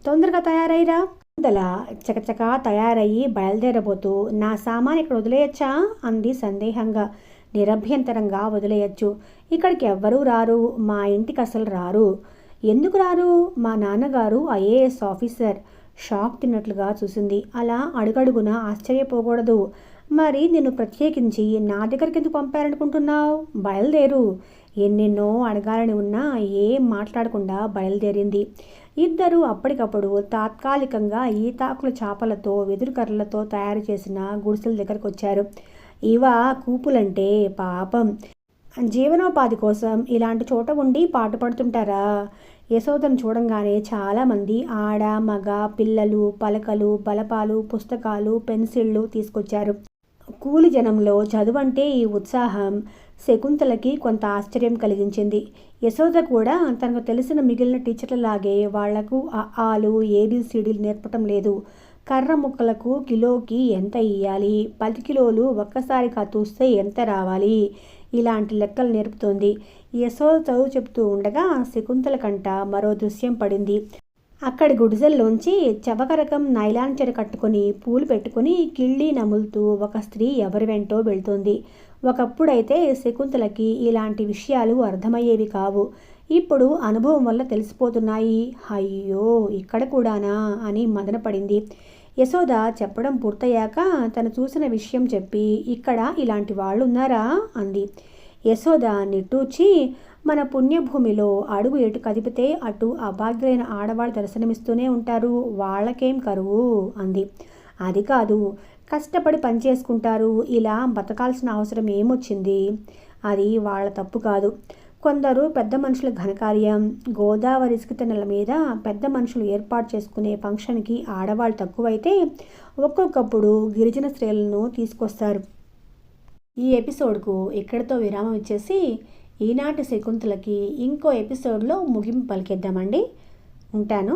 తొందరగా తయారైరా. కుంతల చకచకా తయారయ్యి బయలుదేరబోతూ, నా సామాన్ ఇక్కడ వదిలేయచ్చా అంది సందేహంగా. నిరభ్యంతరంగా వదిలేయచ్చు. ఇక్కడికి ఎవ్వరూ రారు, మా ఇంటికి అసలు రారు. ఎందుకు రారు? మా నాన్నగారు ఐఏఎస్ ఆఫీసర్. షాక్ తిన్నట్లుగా చూసింది. అలా అడుగడుగునా ఆశ్చర్యపోకూడదు. మరి నిన్ను ప్రత్యేకించి నా దగ్గరికి ఎందుకు పంపారనుకుంటున్నావు? బయలుదేరు. ఎన్నెన్నో అడగాలని ఉన్నా ఏం మాట్లాడకుండా బయలుదేరింది. ఇద్దరూ అప్పటికప్పుడు తాత్కాలికంగా ఈతాకుల చాపలతో వెదురు కర్రలతో తయారు చేసిన గుడిసెల దగ్గరకు వచ్చారు. ఇవా కూపులంటే? పాపం, జీవనోపాధి కోసం ఇలాంటి చోట ఉండి పాటుపడుతుంటారా? యశోదను చూడంగానే చాలామంది ఆడ మగ పిల్లలు పలకలు బలపాలు పుస్తకాలు పెన్సిళ్ళు తీసుకొచ్చారు. కూలి జనంలో చదువంటే ఈ ఉత్సాహం శకుంతలకి కొంత ఆశ్చర్యం కలిగించింది. యశోద కూడా తనకు తెలిసిన మిగిలిన టీచర్లలాగే వాళ్లకు ఆలు ఏబిసిడీలు నేర్పటం లేదు. కర్ర ముక్కలకు కిలోకి ఎంత ఇయ్యాలి, 10 కిలోలు ఒక్కసారిగా తూస్తే ఎంత రావాలి, ఇలాంటి లెక్కలు నేర్పుతోంది. యశోద చదువు చెప్తూ ఉండగా శకుంతల కంట మరో దృశ్యం పడింది. అక్కడి గుడిసెల్లోంచి చవక రకం నైలాన్ చెర కట్టుకుని పూలు పెట్టుకుని కిళ్ళి నములుతూ ఒక స్త్రీ ఎవరి వెంటో వెళ్తోంది. ఒకప్పుడైతే శకుంతలకి ఇలాంటి విషయాలు అర్థమయ్యేవి కావు. ఇప్పుడు అనుభవం వల్ల తెలిసిపోతున్నాయి. అయ్యో, ఇక్కడ కూడానా అని మదనపడింది. యశోద చెప్పడం పూర్తయ్యాక తను చూసిన విషయం చెప్పి, ఇక్కడ ఇలాంటి వాళ్ళు ఉన్నారా అంది. యశోద నిట్టూచి, మన పుణ్యభూమిలో అడుగు ఎటు కదిపితే అటు అభాగ్యులైన ఆడవాళ్ళు దర్శనమిస్తూనే ఉంటారు, వాళ్ళకేం కరువు అంది. అది కాదు, కష్టపడి పని చేసుకుంటారు, ఇలా బతకాల్సిన అవసరం ఏమొచ్చింది? అది వాళ్ళ తప్పు కాదు. కొందరు పెద్ద మనుషుల ఘనకార్యం, గోదావరి ఇసుక నెల మీద పెద్ద మనుషులు ఏర్పాటు చేసుకునే ఫంక్షన్కి ఆడవాళ్ళు తక్కువైతే ఒక్కొక్కప్పుడు గిరిజన స్త్రీలను తీసుకొస్తారు. ఈ ఎపిసోడ్కు ఇక్కడితో విరామం ఇచ్చేసి ఈనాటి శకుంతలకి ఇంకో ఎపిసోడ్లో ముగింపు పలికేద్దామండి. ఉంటాను.